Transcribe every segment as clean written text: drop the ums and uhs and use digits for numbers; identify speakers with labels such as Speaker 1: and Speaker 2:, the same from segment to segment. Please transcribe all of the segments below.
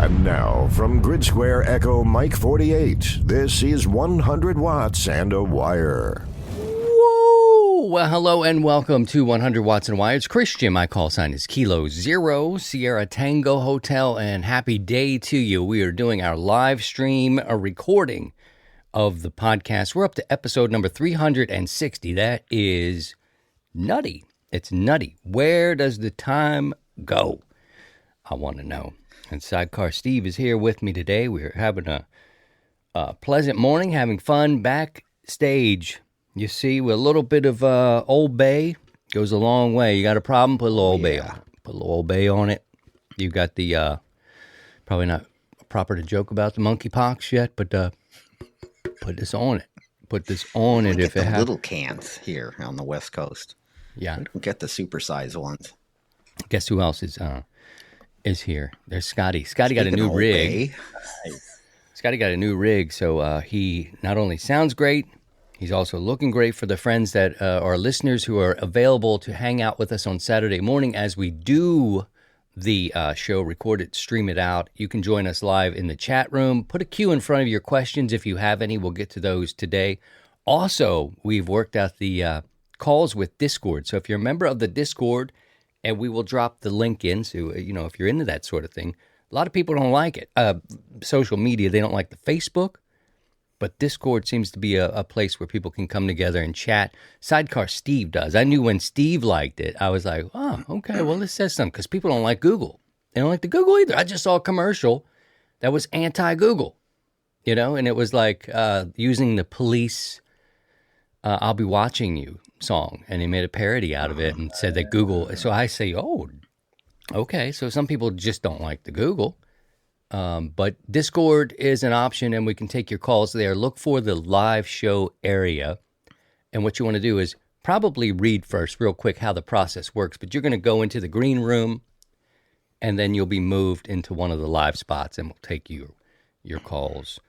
Speaker 1: And now, from Grid Square Echo Mike 48, this is 100 Watts and a Wire.
Speaker 2: Whoa! Well, hello and welcome to 100 Watts and a Wire. It's Christian. My call sign is Kilo Zero, Sierra Tango Hotel, and happy day to you. We are doing our live stream, a recording of the podcast. We're up to episode number 360. That is nutty. It's nutty. Where does the time go? I want to know. And Sidecar Steve is here with me today. We're having a pleasant morning, having fun backstage. You see, with a little bit of Old Bay goes a long way. You got a problem? Put a little Old Bay on it. Put a little Old Bay on it. You got the, probably not proper to joke about the monkeypox yet, but put this on it. Put this on it if it has.
Speaker 3: Little cans here on the West Coast.
Speaker 2: Yeah.
Speaker 3: We don't get the supersized ones.
Speaker 2: Guess who else is here? There's Scotty. Scotty got a new rig. Scotty got a new rig, so he not only sounds great, he's also looking great for the friends that are listeners who are available to hang out with us on Saturday morning as we do the show, record it, stream it out. You can join us live in the chat room. Put a Q in front of your questions if you have any. We'll get to those today. Also, we've worked out the calls with Discord. So if you're a member of the Discord, and we will drop the link in, so, you know, if you're into that sort of thing. A lot of people don't like it. Social media, they don't like the Facebook, but Discord seems to be a place where people can come together and chat. Sidecar Steve does. I knew when Steve liked it, I was like, oh, okay, well, this says something, because people don't like Google. They don't like the Google either. I just saw a commercial that was anti-Google, you know, and it was like using the Police I'll Be Watching You song, and he made a parody out of it and said that Google. So I say, oh, okay. So some people just don't like the Google, but Discord is an option, and we can take your calls there. Look for the live show area, and what you want to do is probably read first real quick how the process works, but you're going to go into the green room, and then you'll be moved into one of the live spots, and we'll take your calls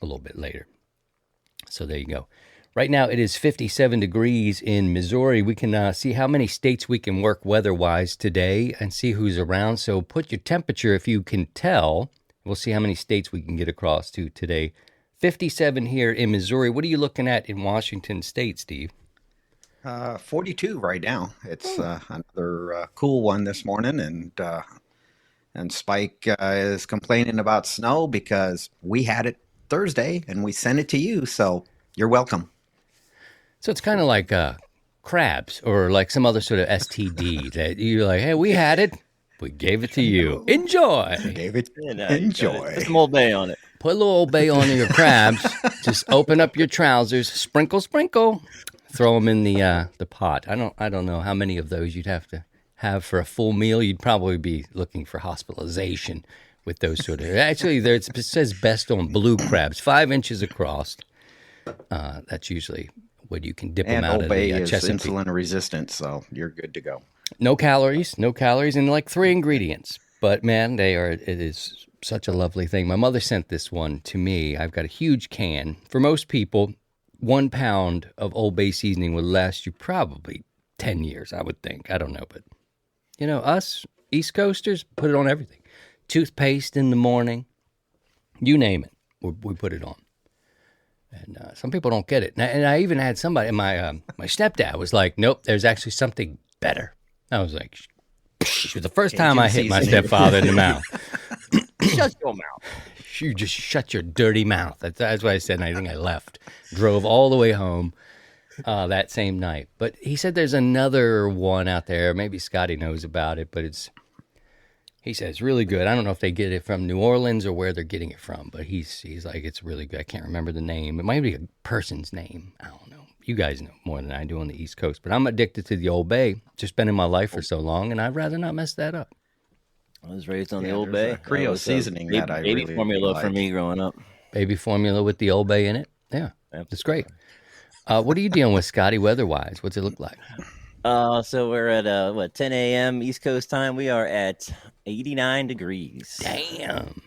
Speaker 2: a little bit later. So there you go. Right now, it is 57 degrees in Missouri. We can see how many states we can work weather-wise today and see who's around. So put your temperature if you can tell. We'll see how many states we can get across to today. 57 here in Missouri. What are you looking at in Washington State, Steve?
Speaker 3: 42 right now. It's another cool one this morning, and Spike is complaining about snow because we had it Thursday and we sent it to you, so you're welcome.
Speaker 2: So it's kind of like crabs or like some other sort of STD that you're like, hey, we had it. We gave it to you. Enjoy.
Speaker 3: Enjoy.
Speaker 4: Put some Old Bay on it.
Speaker 2: Put a little Old Bay on your crabs. Just open up your trousers. Sprinkle, sprinkle. Throw them in the pot. I don't know how many of those you'd have to have for a full meal. You'd probably be looking for hospitalization with those sort of. Actually, it says best on blue crabs, 5 inches across. That's usually what you can dip them out of the
Speaker 3: is
Speaker 2: Chesapeake.
Speaker 3: insulin resistant, so you're good to go.
Speaker 2: No calories, and like 3 ingredients. But man, it is such a lovely thing. My mother sent this one to me. I've got a huge can. For most people, 1 pound of Old Bay seasoning would last you probably 10 years, I would think. I don't know, but you know, us East Coasters put it on everything. Toothpaste in the morning, you name it, we put it on. And some people don't get it. And I even had somebody, my stepdad was like, nope, there's actually something better. I was like, it was the first time I hit my stepfather in the mouth.
Speaker 4: Shut your mouth.
Speaker 2: You just shut your dirty mouth. That's what I said, and I think I left. Drove all the way home that same night. But he said there's another one out there. Maybe Scotty knows about it, but he says it's really good. I don't know if they get it from New Orleans or where they're getting it from, but he's like, it's really good. I can't remember the name. It might be a person's name. I don't know. You guys know more than I do on the East Coast, but I'm addicted to the Old Bay. Just been in my life for so long, and I'd rather not mess that up.
Speaker 4: I was raised on the Old Bay.
Speaker 3: Creole seasoning that I
Speaker 4: baby
Speaker 3: really
Speaker 4: formula
Speaker 3: like.
Speaker 4: for me growing up.
Speaker 2: Baby formula with the Old Bay in it. Yeah, it's great. What are you dealing with, Scotty, weather-wise? What's it look like?
Speaker 4: So we're at 10 a.m. East Coast time. We are at 89 degrees.
Speaker 2: Damn.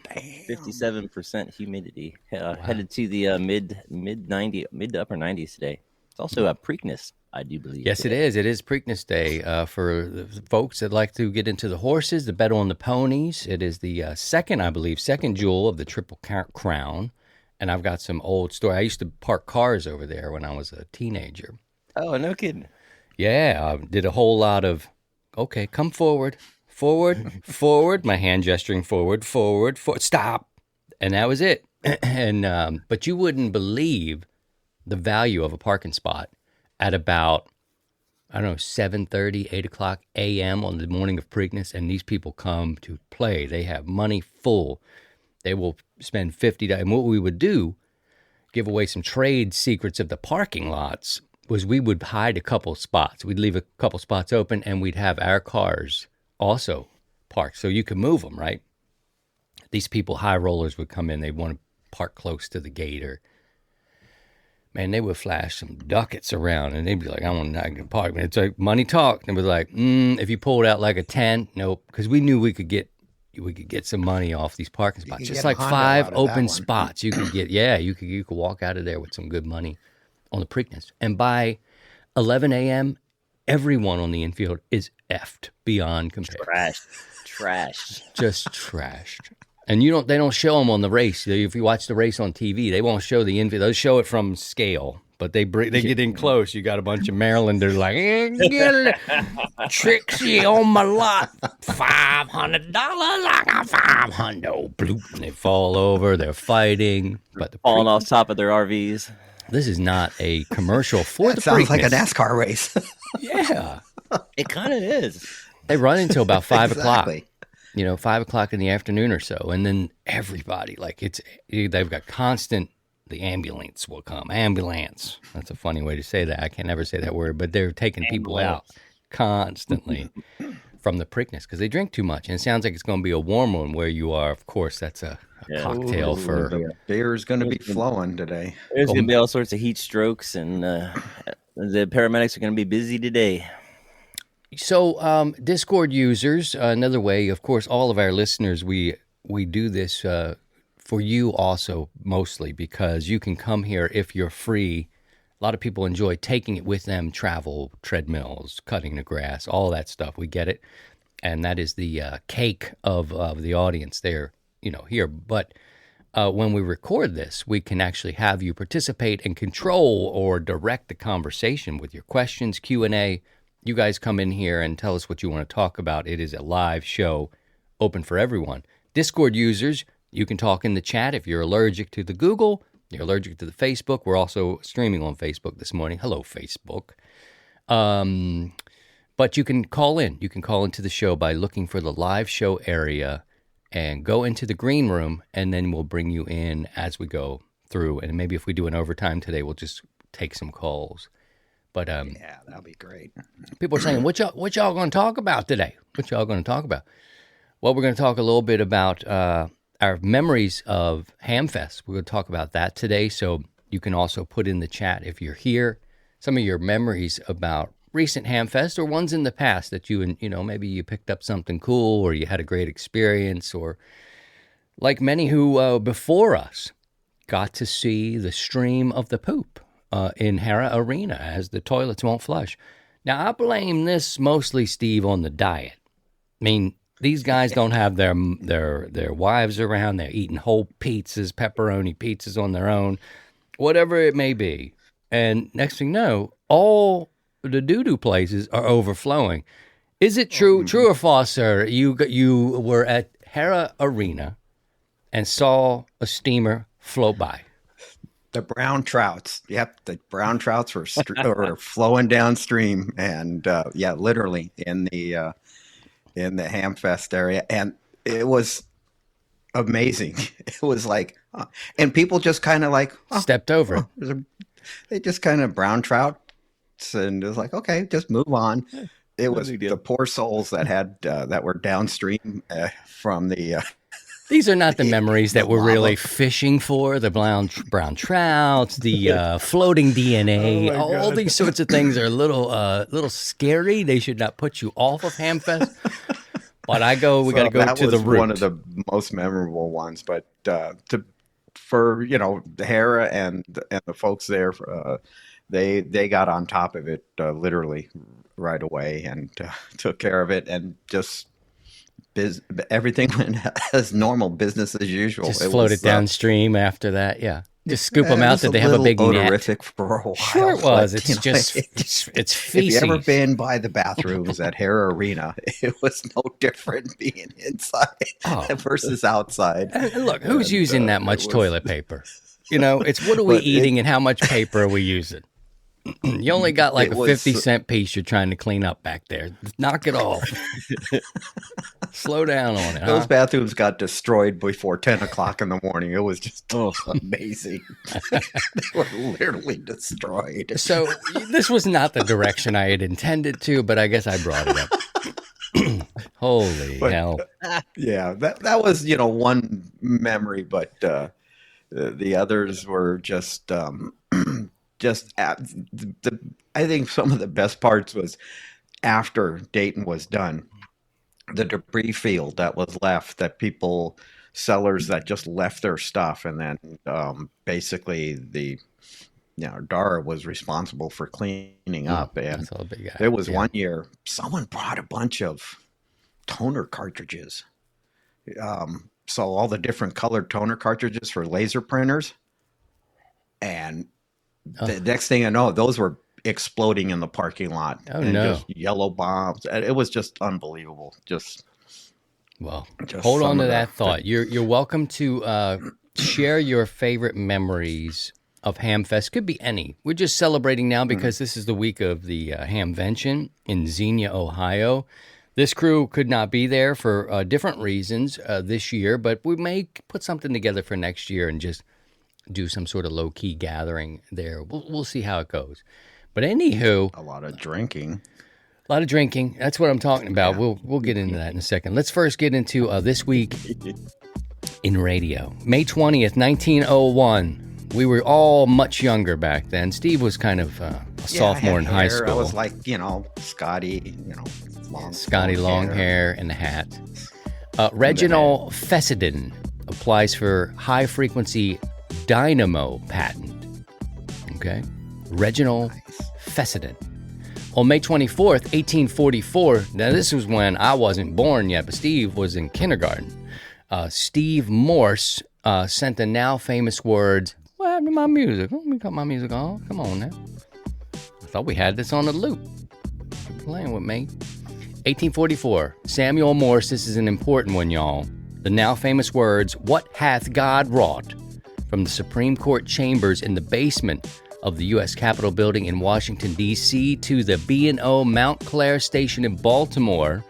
Speaker 4: 57% humidity. Headed to the mid to upper 90s today. It's also a Preakness, I do believe.
Speaker 2: Yes, it is. It is Preakness Day for the folks that like to get into the horses, the bet on the ponies. It is the second jewel of the Triple Crown. And I've got some old story. I used to park cars over there when I was a teenager.
Speaker 4: Oh, no kidding.
Speaker 2: Yeah, I did a whole lot of, okay, come forward, forward, my hand gesturing forward, stop. And that was it. And but you wouldn't believe the value of a parking spot at about, I don't know, 7:30, 8 o'clock a.m. on the morning of Preakness, and these people come to play. They have money full. They will spend $50. And what we would do, give away some trade secrets of the parking lots, was we would hide a couple spots. We'd leave a couple spots open, and we'd have our cars also parked so you could move them, right? These people, high rollers, would come in. They want to park close to the gate, or man, they would flash some ducats around, and they'd be like, I want to park. It's like money talk. And we're like, if you pulled out like a 10, nope, because we knew we could get some money off these parking spots. Just like 5 open spots, you could get. Yeah, you could walk out of there with some good money on the Preakness. And by 11 a.m., everyone on the infield is effed beyond compare.
Speaker 4: Trashed.
Speaker 2: Just trashed. And they don't show them on the race. If you watch the race on TV, they won't show the infield. They'll show it from scale, but they get in close. You got a bunch of Marylanders like, Trixie on my lot, $500. I got 500. Bloop, and they fall over. They're fighting, but
Speaker 4: Falling off top of their RVs.
Speaker 2: This is not a commercial for the
Speaker 3: sounds like a
Speaker 2: Preakness.
Speaker 3: NASCAR race.
Speaker 2: Yeah,
Speaker 4: It kind of is.
Speaker 2: they run until about 5 o'clock.
Speaker 3: Exactly.
Speaker 2: 5 o'clock in the afternoon or so. And then everybody, they've got constant, the ambulance will come. Ambulance. That's a funny way to say that. I can't never say that word, but they're taking people out constantly from the Preakness because they drink too much. And it sounds like it's going to be a warm one where you are. Of course, that's a cocktail for.
Speaker 3: The beer's going to be flowing today.
Speaker 4: There's going to be all sorts of heat strokes, and the paramedics are going to be busy today.
Speaker 2: So, Discord users, another way, of course, all of our listeners, we do this for you also, mostly because you can come here if you're free. A lot of people enjoy taking it with them, travel, treadmills, cutting the grass, all that stuff. We get it. And that is the cake of the audience there, here. But when we record this, we can actually have you participate and control or direct the conversation with your questions, Q&A. You guys come in here and tell us what you want to talk about. It is a live show, open for everyone. Discord users, you can talk in the chat if you're allergic to the Google, you're allergic to the Facebook. We're also streaming on Facebook this morning. Hello, Facebook. But you can call in. You can call into the show by looking for the live show area and go into the green room, and then we'll bring you in as we go through. And maybe if we do an overtime today, we'll just take some calls. But
Speaker 3: yeah, that'll be great.
Speaker 2: People are saying, what y'all going to talk about today? What y'all going to talk about? Well, we're going to talk a little bit about our memories of HamFest. We're going to talk about that today. So you can also put in the chat if you're here some of your memories about recent HamFest or ones in the past that maybe you picked up something cool or you had a great experience, or like many who before us got to see the stream of the poop in Hara Arena as the toilets won't flush. Now, I blame this mostly, Steve, on the diet. I mean, these guys don't have their wives around. They're eating whole pizzas, pepperoni pizzas on their own, whatever it may be. And next thing you know, all the doo-doo places are overflowing. Is it true or false, sir? You were at Hara Arena and saw a steamer float by.
Speaker 3: The brown trouts. Yep, the brown trouts were flowing downstream, and literally in the HamFest area, and it was amazing. It was like, and people just kind of like
Speaker 2: stepped over it.
Speaker 3: They just kind of brown trout, and it was like, okay, just move on. It was the poor souls that were downstream from the.
Speaker 2: These are not the memories that we're really fishing for. The brown trouts, the floating DNA, all these sorts of things are a little scary. They should not put you off of HamFest. But we got to go to the root. That was
Speaker 3: one of the most memorable ones. But for the Hera and the folks there, they got on top of it literally right away and took care of it, and just everything went as normal, business as usual.
Speaker 2: Just
Speaker 3: It
Speaker 2: float
Speaker 3: was
Speaker 2: it downstream after that. Yeah. Just scoop
Speaker 3: it
Speaker 2: them out.
Speaker 3: was
Speaker 2: Did
Speaker 3: a
Speaker 2: they have a
Speaker 3: little
Speaker 2: big net?
Speaker 3: odorific for a while.
Speaker 2: Sure it was.
Speaker 3: but,
Speaker 2: It's
Speaker 3: you know,
Speaker 2: just, it's feces.
Speaker 3: if you ever been by the bathrooms at Hare Arena, it was no different being inside versus outside.
Speaker 2: And look, who's using that much toilet paper? You know, it's what are we
Speaker 3: But
Speaker 2: eating and how much paper are we using? You only got like
Speaker 3: It
Speaker 2: a
Speaker 3: was-
Speaker 2: 50-cent piece you're trying to clean up back there. Knock it off. Slow down on it,
Speaker 3: Those
Speaker 2: huh?
Speaker 3: bathrooms got destroyed before 10 o'clock in the morning. It was just amazing. They were literally destroyed.
Speaker 2: So this was not the direction I had intended to, but I guess I brought it up. Holy hell.
Speaker 3: Yeah, that was, one memory, but the others were just I think some of the best parts was after Dayton was done, the debris field that was left, that sellers that just left their stuff, and then basically Dara was responsible for cleaning up. And
Speaker 2: That's all big guy.
Speaker 3: there was one year someone brought a bunch of toner cartridges. So all the different colored toner cartridges for laser printers, and the next thing I know, those were exploding in the parking lot.
Speaker 2: Oh,
Speaker 3: and
Speaker 2: no.
Speaker 3: just yellow bombs. It was just unbelievable.
Speaker 2: Well,
Speaker 3: Just
Speaker 2: hold
Speaker 3: some
Speaker 2: on to
Speaker 3: of
Speaker 2: that thought. You're welcome to share your favorite memories of HamFest. Could be any. We're just celebrating now because this is the week of the Hamvention in Xenia, Ohio. This crew could not be there for different reasons this year, but we may put something together for next year and just do some sort of low-key gathering there. We'll see how it goes. But anywho,
Speaker 3: a lot of drinking.
Speaker 2: a lot of drinking. That's what I'm talking about. We'll get into that in a second. Let's first get into this week in radio. May 20th, 1901. We were all much younger back then. Steve was kind of a sophomore in high school.
Speaker 3: I was like, Scotty,
Speaker 2: long hair and the hat. Reginald Fessenden applies for high-frequency dynamo patent. Okay? Reginald Fessenden. On May 24th, 1844, now this was when I wasn't born yet, but Steve was in kindergarten. Steve Morse sent the now famous words, "What happened to my music? Let me cut my music off. Come on now. I thought we had this on a loop. You're playing with me." 1844, Samuel Morse, this is an important one, y'all. The now famous words, "What hath God wrought?" from the Supreme Court chambers in the basement of the U.S. Capitol building in Washington, D.C. to the B&O Mount Clair station in Baltimore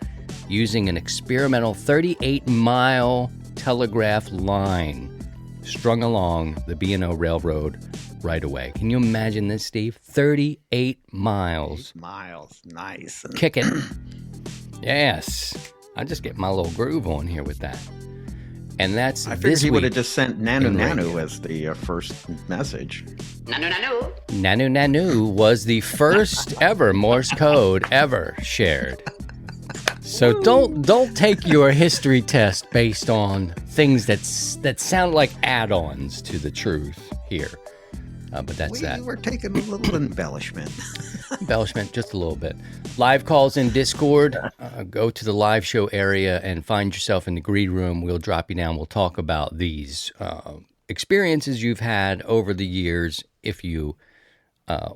Speaker 2: using an experimental 38-mile telegraph line strung along the B&O Railroad right away. Can you imagine this, Steve? 38 miles.
Speaker 3: 8 miles. Nice.
Speaker 2: Kicking. Yes. I just get my little groove on here with that. And that's
Speaker 3: I figured
Speaker 2: this
Speaker 3: he
Speaker 2: week.
Speaker 3: would have just sent Nanu
Speaker 2: in
Speaker 3: Nanu
Speaker 2: radio.
Speaker 3: as the first message.
Speaker 5: Nanu nanu.
Speaker 2: Nanu Nanu was the first ever Morse code ever shared. So don't take your history test based on things that sound like add-ons to the truth here. But that's that.
Speaker 3: We're taking a little embellishment.
Speaker 2: Embellishment, just a little bit. Live calls in Discord. Go to the live show area and find yourself in the greed room. We'll drop you down. We'll talk about these experiences you've had over the years if you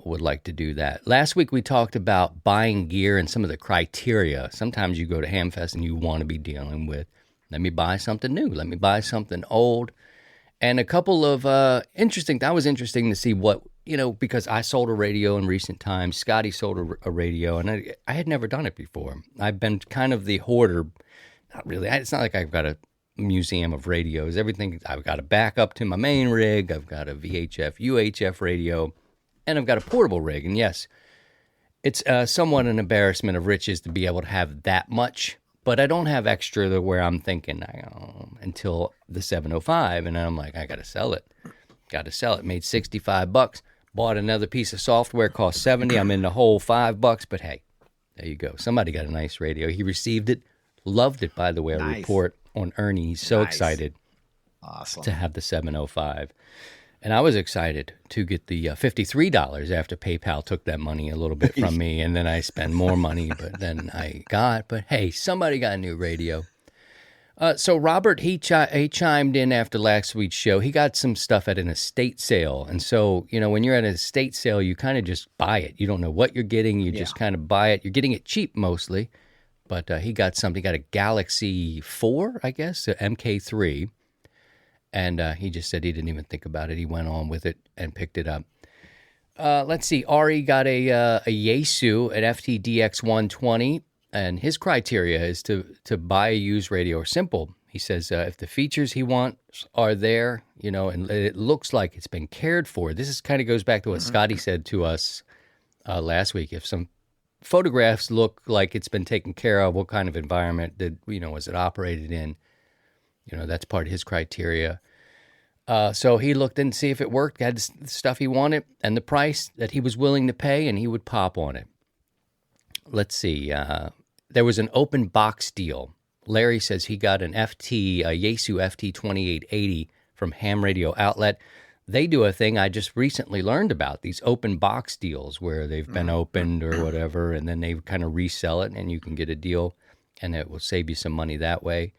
Speaker 2: would like to do that. Last week we talked about buying gear and some of the criteria. Sometimes you go to HamFest and you want to be dealing with, let me buy something new. Let me buy something old. And a couple of that was interesting to see what, because I sold a radio in recent times. Scotty sold a radio, and I had never done it before. I've been kind of the hoarder. Not really. It's not like I've got a museum of radios. Everything, I've got a backup to my main rig. I've got a VHF, UHF radio, and I've got a portable rig. And yes, it's somewhat an embarrassment of riches to be able to have that much. But I don't have extra to where I'm thinking until the 705, and I'm like, I got to sell it. Made $65. Bought another piece of software, cost $70. I'm in the hole $5. But hey, there you go. Somebody got a nice radio. He received it, loved it. By the way, a
Speaker 3: Nice.
Speaker 2: report on Ernie. He's so
Speaker 3: Nice.
Speaker 2: excited
Speaker 3: Awesome.
Speaker 2: to have the 705. And I was excited to get the $53 after PayPal took that money a little bit from me, and then I spent more money, but hey, somebody got a new radio. So Robert, he chimed in after last week's show. He got some stuff at an estate sale. And so, when you're at an estate sale, you kind of just buy it. You don't know what you're getting. You just kind of buy it. You're getting it cheap mostly. But he got something. He got a Galaxy 4, I guess, a MK3. And he just said he didn't even think about it. He went on with it and picked it up. Let's see. Ari got a Yaesu, an FTDX 120. And his criteria is to buy a used radio or simple. He says if the features he wants are there, and it looks like it's been cared for. This is kind of goes back to what Scotty said to us last week. If some photographs look like it's been taken care of, what kind of environment was it operated in? That's part of his criteria. So he looked in to see if it worked, had the stuff he wanted, and the price that he was willing to pay, and he would pop on it. Let's see. There was an open box deal. Larry says he got an Yaesu FT 2880 from Ham Radio Outlet. They do a thing I just recently learned about, these open box deals where they've been opened or whatever, and then they kind of resell it, and you can get a deal, and it will save you some money that way.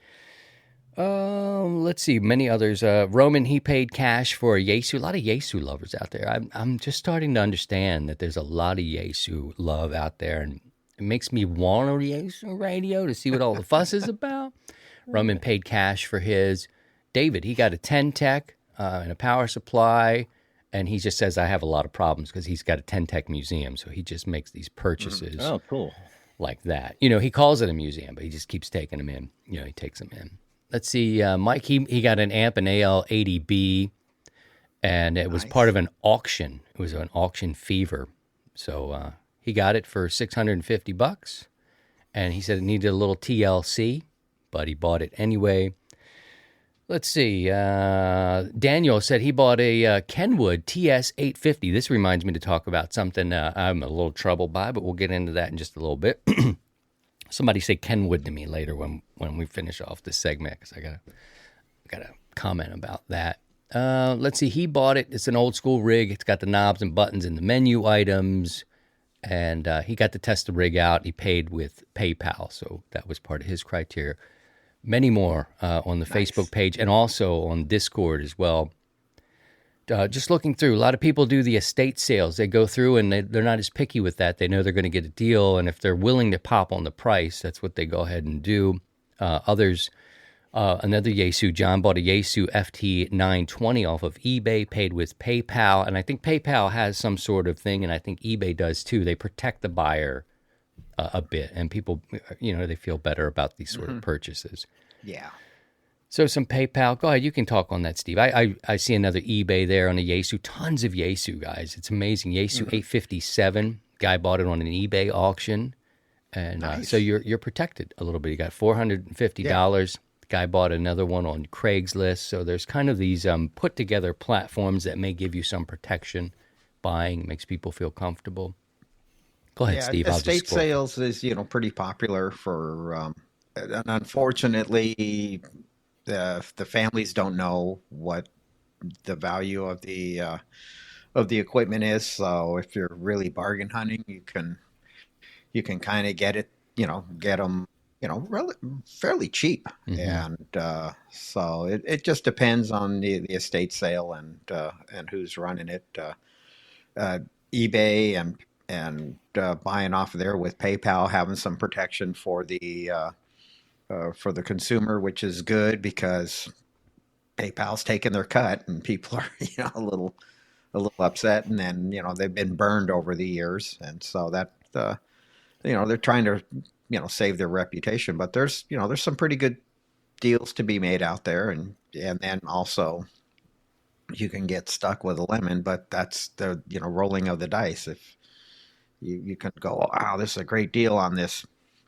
Speaker 2: Let's see, many others. Roman, he paid cash for a Yaesu. A lot of Yaesu lovers out there. I'm just starting to understand that there's a lot of Yaesu love out there, and it makes me want a Yaesu radio to see what all the fuss is about. Roman paid cash for his. David, he got a 10 Tech and a power supply, and he just says, I have a lot of problems because he's got a 10 Tech museum, so he just makes these purchases.
Speaker 4: Oh, cool.
Speaker 2: Like that. He calls it a museum, but he just keeps taking them in. He takes them in. Let's see, Mike, he got an amp, an AL80B, and it was part of an auction. It was an auction fever. So he got it for $650, and he said it needed a little TLC, but he bought it anyway. Let's see, Daniel said he bought a Kenwood TS850. This reminds me to talk about something I'm a little troubled by, but we'll get into that in just a little bit. Somebody say Kenwood to me later when we finish off this segment, because I gotta comment about that. Let's see. He bought it. It's an old school rig. It's got the knobs and buttons and the menu items, and he got to test the rig out. He paid with PayPal, so that was part of his criteria. Many more on the Facebook page and also on Discord as well. Just looking through, a lot of people do the estate sales. They go through and they're not as picky with that. They know they're going to get a deal, and if they're willing to pop on the price, that's what they go ahead and do. Others, another Yaesu, John bought a Yaesu FT 920 off of eBay, paid with PayPal, and I think PayPal has some sort of thing, and I think eBay does too. They protect the buyer a bit, and people, they feel better about these sort of purchases.
Speaker 3: Yeah.
Speaker 2: So some PayPal. Go ahead. You can talk on that, Steve. I see another eBay there on a Yaesu. Tons of Yaesu, guys. It's amazing. Yaesu 857. Guy bought it on an eBay auction. And so you're protected a little bit. You got $450. The guy bought another one on Craigslist. So there's kind of these put together platforms that may give you some protection. Buying makes people feel comfortable. Go ahead, Steve.
Speaker 3: Estate sales is, pretty popular for, and unfortunately, the families don't know what the value of the equipment is. So if you're really bargain hunting, you can kind of get it, get them, fairly cheap. And so it just depends on the estate sale and who's running it. eBay and buying off of there with PayPal, having some protection for the consumer, which is good because PayPal's taking their cut and people are, a little upset, and then, they've been burned over the years. And so that, they're trying to, save their reputation, but there's some pretty good deals to be made out there. And then also you can get stuck with a lemon, but that's the, rolling of the dice. If you can go, wow, this is a great deal on this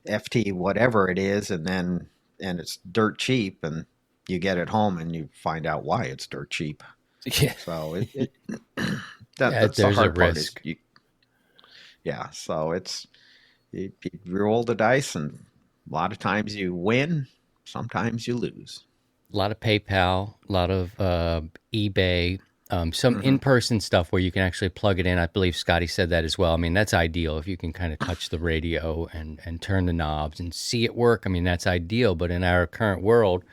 Speaker 3: FT whatever it is, and it's dirt cheap, and you get it home and you find out why it's dirt cheap.
Speaker 2: Yeah.
Speaker 3: So that's the hard part. Risk. So you roll the dice, and a lot of times you win, sometimes you lose.
Speaker 2: A lot of PayPal, a lot of eBay, Some in-person stuff where you can actually plug it in. I believe Scotty said that as well. I mean, that's ideal if you can kind of touch the radio and turn the knobs and see it work. I mean, that's ideal. But in our current world,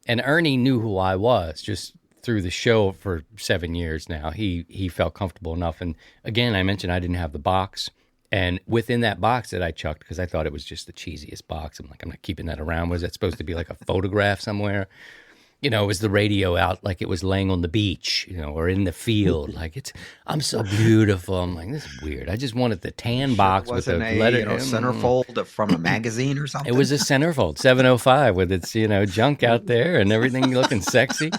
Speaker 2: and Ernie knew who I was just through the show for 7 years now. He felt comfortable enough. And again, I mentioned I didn't have the box. And within that box that I chucked, because I thought it was just the cheesiest box, I'm like, I'm not keeping that around. Was that supposed to be like a photograph somewhere? You know, it was the radio out like it was laying on the beach, you know, or in the field. Like I'm so beautiful. I'm like, this is weird. I just wanted the tan box with the letter.
Speaker 3: Centerfold from a magazine or something.
Speaker 2: It was a centerfold, 705 with its, junk out there and everything looking sexy.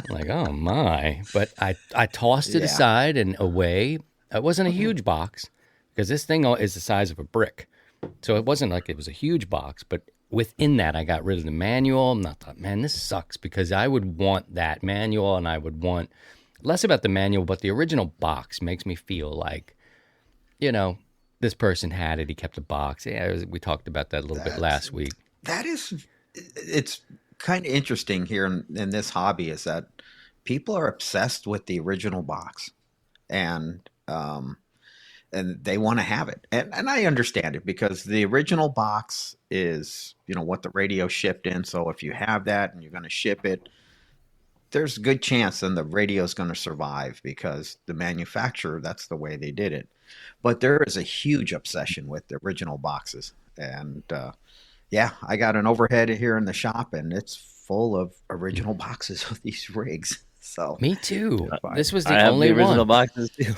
Speaker 2: I'm like, oh my. But I tossed it aside and away. It wasn't a huge box because this thing is the size of a brick. So it wasn't like it was a huge box, but within that, I got rid of the manual. And I thought, man, this sucks because I would want that manual and I would want less about the manual, but the original box makes me feel like, this person had it. He kept the box. Yeah, we talked about that a little bit last week.
Speaker 3: It's kind of interesting here in this hobby is that people are obsessed with the original box and they want to have it. And I understand it because the original box is, what the radio shipped in. So if you have that and you're going to ship it, there's a good chance then the radio is going to survive because the manufacturer, that's the way they did it. But there is a huge obsession with the original boxes. And I got an overhead here in the shop and it's full of original boxes of these rigs. So
Speaker 2: me too. This was
Speaker 4: the
Speaker 2: only
Speaker 4: original
Speaker 2: one.
Speaker 4: Boxes too.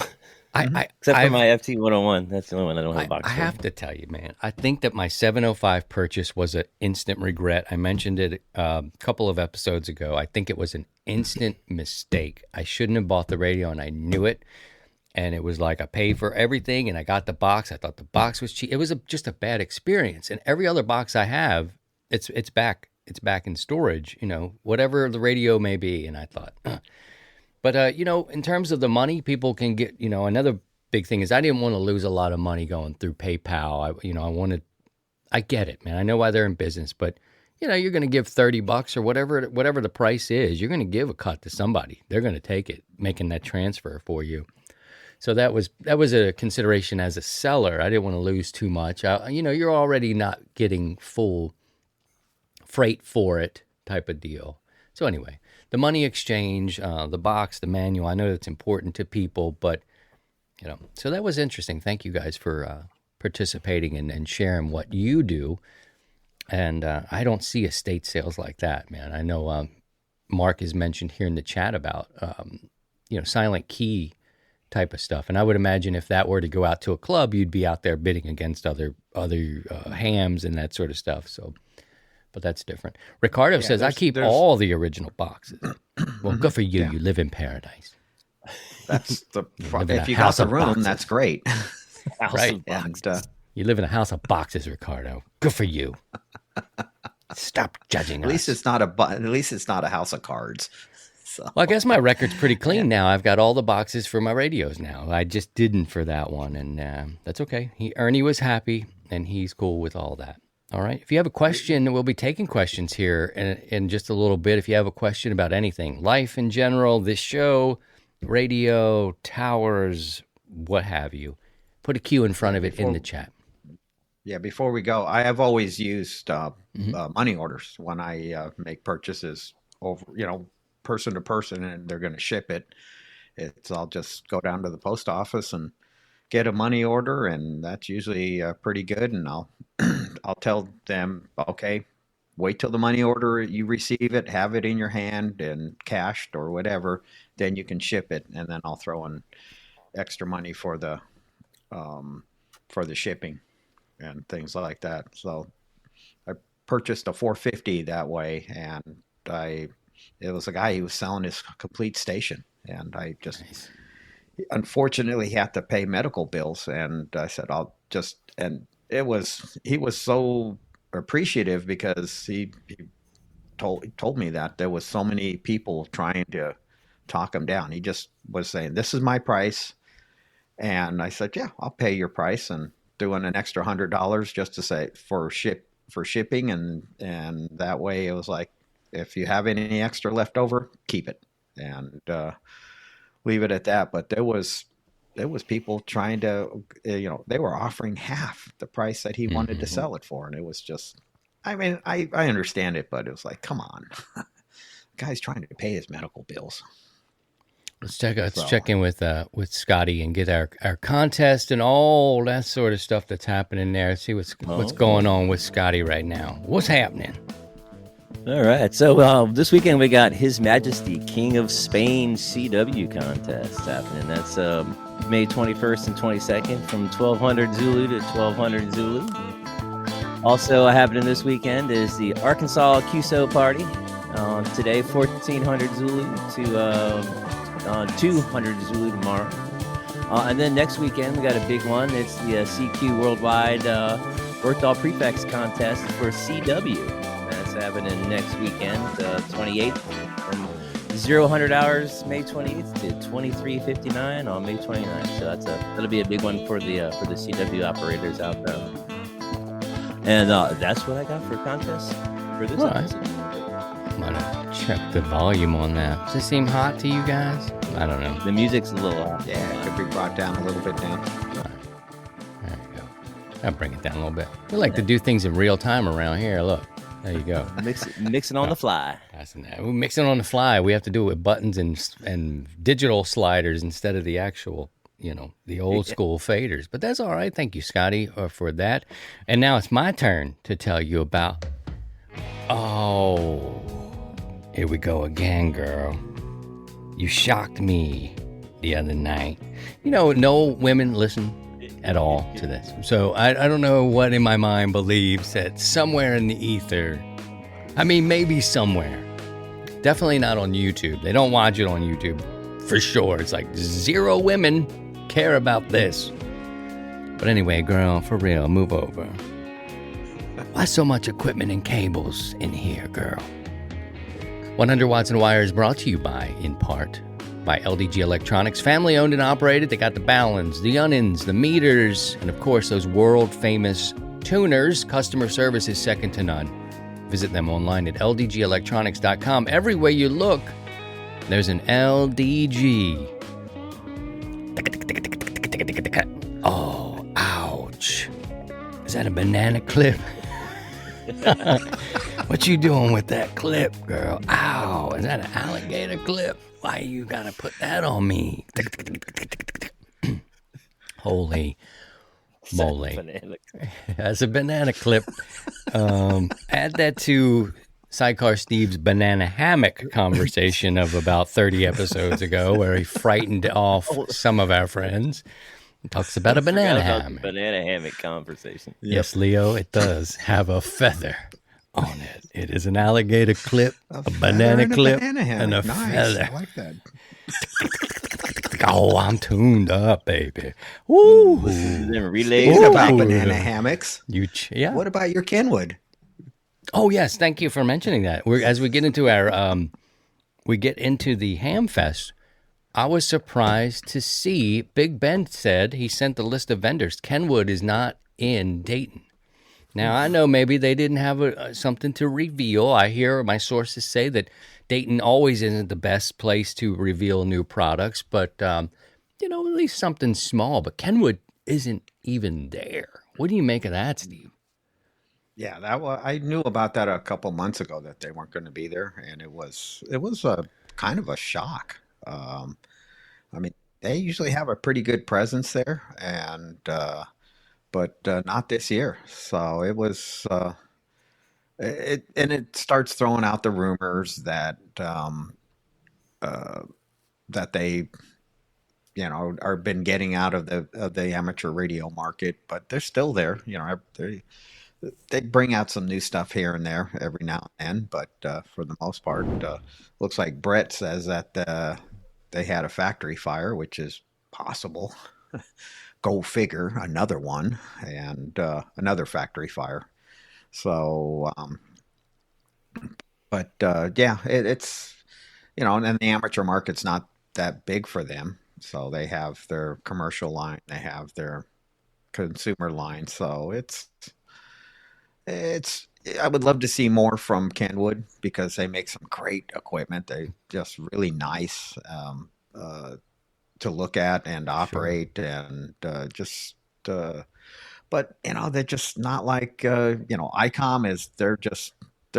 Speaker 4: Except for my FT101. That's the only one I don't have a box
Speaker 2: I
Speaker 4: for.
Speaker 2: have to tell you, man, I think that my 705 purchase was an instant regret. I mentioned it a couple of episodes ago. I think it was an instant mistake. I shouldn't have bought the radio, and I knew it. And it was like I paid for everything, and I got the box. I thought the box was cheap. It was just a bad experience. And every other box I have, it's back. It's back in storage, whatever the radio may be. And I thought, But, in terms of the money people can get, another big thing is I didn't want to lose a lot of money going through PayPal. I get it, man. I know why they're in business, but, you're going to give $30 or whatever the price is. You're going to give a cut to somebody. They're going to take it, making that transfer for you. So that was a consideration as a seller. I didn't want to lose too much. You're already not getting full freight for it type of deal. So anyway. The money exchange, the box, the manual, I know that's important to people, but, so that was interesting. Thank you guys for participating and sharing what you do. And I don't see estate sales like that, man. I know Mark has mentioned here in the chat about, silent key type of stuff. And I would imagine if that were to go out to a club, you'd be out there bidding against other hams and that sort of stuff. So. But that's different. Ricardo says, I keep all the original boxes. Well, good for you. Yeah. You live in paradise.
Speaker 3: That's if you got the room, boxes. That's great.
Speaker 2: Right. And, you live in a house of boxes, Ricardo. Good for you. Stop judging us.
Speaker 3: At least it's not a house of cards. So.
Speaker 2: Well, I guess my record's pretty clean now. I've got all the boxes for my radios now. I just didn't for that one, and that's okay. Ernie was happy, and he's cool with all that. All right. If you have a question, we'll be taking questions here in just a little bit. If you have a question about anything, life in general, this show, radio, towers, what have you, put a Q in front of it in the chat.
Speaker 3: Yeah. Before we go, I have always used money orders when I make purchases over, person to person, and they're going to ship it. I'll just go down to the post office and get a money order, and that's usually pretty good. And I'll tell them, okay, wait till the money order, you receive it, have it in your hand and cashed or whatever, then you can ship it. And then I'll throw in extra money for the shipping and things like that. So I purchased a 450 that way, and it was a guy who was selling his complete station, and I just unfortunately had to pay medical bills, and I said he was so appreciative because he told me that there was so many people trying to talk him down. He just was saying, this is my price. And I said, yeah, I'll pay your price, and doing an extra $100 just to say for shipping. And that way it was like, if you have any extra left over, keep it. And leave it at that. But there was people trying to, they were offering half the price that he wanted to sell it for, and it was just, I mean, I understand it, but it was like, come on, guy's trying to pay his medical bills.
Speaker 2: Let's check in with Scotty and get our contest and all that sort of stuff that's happening there. See what's going on with Scotty right now. What's happening?
Speaker 4: All right. So this weekend we got His Majesty King of Spain CW contest happening. That's May 21st and 22nd from 1200 Zulu to 1200 Zulu. Also happening this weekend is the Arkansas QSO party. Today 1400 Zulu to 200 Zulu tomorrow. And then next weekend, we got a big one. It's the CQ Worldwide Berthold Prefects Contest for CW. That's happening next weekend, 28th, from 00 hours May 28th to 23:59 on May 29th. So that'll be a big one for the CW operators out there. And that's what I got for contests for this episode.
Speaker 2: I'm gonna check the volume on that. Does it seem hot to you guys? I don't know.
Speaker 4: The music's a little hot.
Speaker 3: Yeah, it could be brought down a little bit down.
Speaker 2: There you go. I'll bring it down a little bit. We like to do things in real time around here. Look, there you go.
Speaker 4: Mixing on the fly.
Speaker 2: We're mixing on the fly. We have to do it with buttons and digital sliders instead of the actual, the old school faders. But that's all right. Thank you, Scotty, for that. And now it's my turn to tell you about. Oh, here we go again, girl. You shocked me the other night. No women listen at all to this. So I don't know what in my mind believes that somewhere in the ether, I mean, maybe somewhere, definitely not on YouTube. They don't watch it on YouTube for sure. It's like 0 women care about this. But anyway, girl, for real, move over. Why so much equipment and cables in here, girl? 100 Watts and Wire is brought to you in part, by LDG Electronics. Family owned and operated. They got the ballons, the onions, the meters, and of course, those world-famous tuners. Customer service is second to none. Visit them online at ldgelectronics.com. Everywhere you look, there's an LDG. Oh, ouch. Is that a banana clip? What you doing with that clip, girl? Ow, is that an alligator clip? Why you gotta put that on me? Holy moly. That's a banana clip. Add that to Sidecar Steve's banana hammock conversation of about 30 episodes ago, where he frightened off some of our friends. He talks about a banana hammock.
Speaker 4: Banana hammock conversation.
Speaker 2: Yes, Leo, it does have a feather on it. It is an alligator clip, a banana clip, and a feather.
Speaker 3: I like that.
Speaker 2: Oh, I'm tuned up, baby. Woo!
Speaker 3: Speaking about banana hammocks, what about your Kenwood?
Speaker 2: Oh yes, thank you for mentioning that. As we get into the HamFest, I was surprised to see Big Ben said he sent the list of vendors. Kenwood is not in Dayton. Now, I know maybe they didn't have something to reveal. I hear my sources say that Dayton always isn't the best place to reveal new products, but, at least something small. But Kenwood isn't even there. What do you make of that, Steve?
Speaker 3: Yeah, I knew about that a couple months ago that they weren't going to be there, and it was a kind of a shock. I mean, they usually have a pretty good presence there, but not this year. So it was, it starts throwing out the rumors that that they, are been getting out of the amateur radio market, but they're still there. They bring out some new stuff here and there every now and then, but for the most part, looks like Brett says that they had a factory fire, which is possible. Go figure, another one, and another factory fire. So, it's, and the amateur market's not that big for them. So they have their commercial line, they have their consumer line. So it's I would love to see more from Kenwood because they make some great equipment. They just really nice. to look at and operate, and just. But they're just not like ICOM is. They're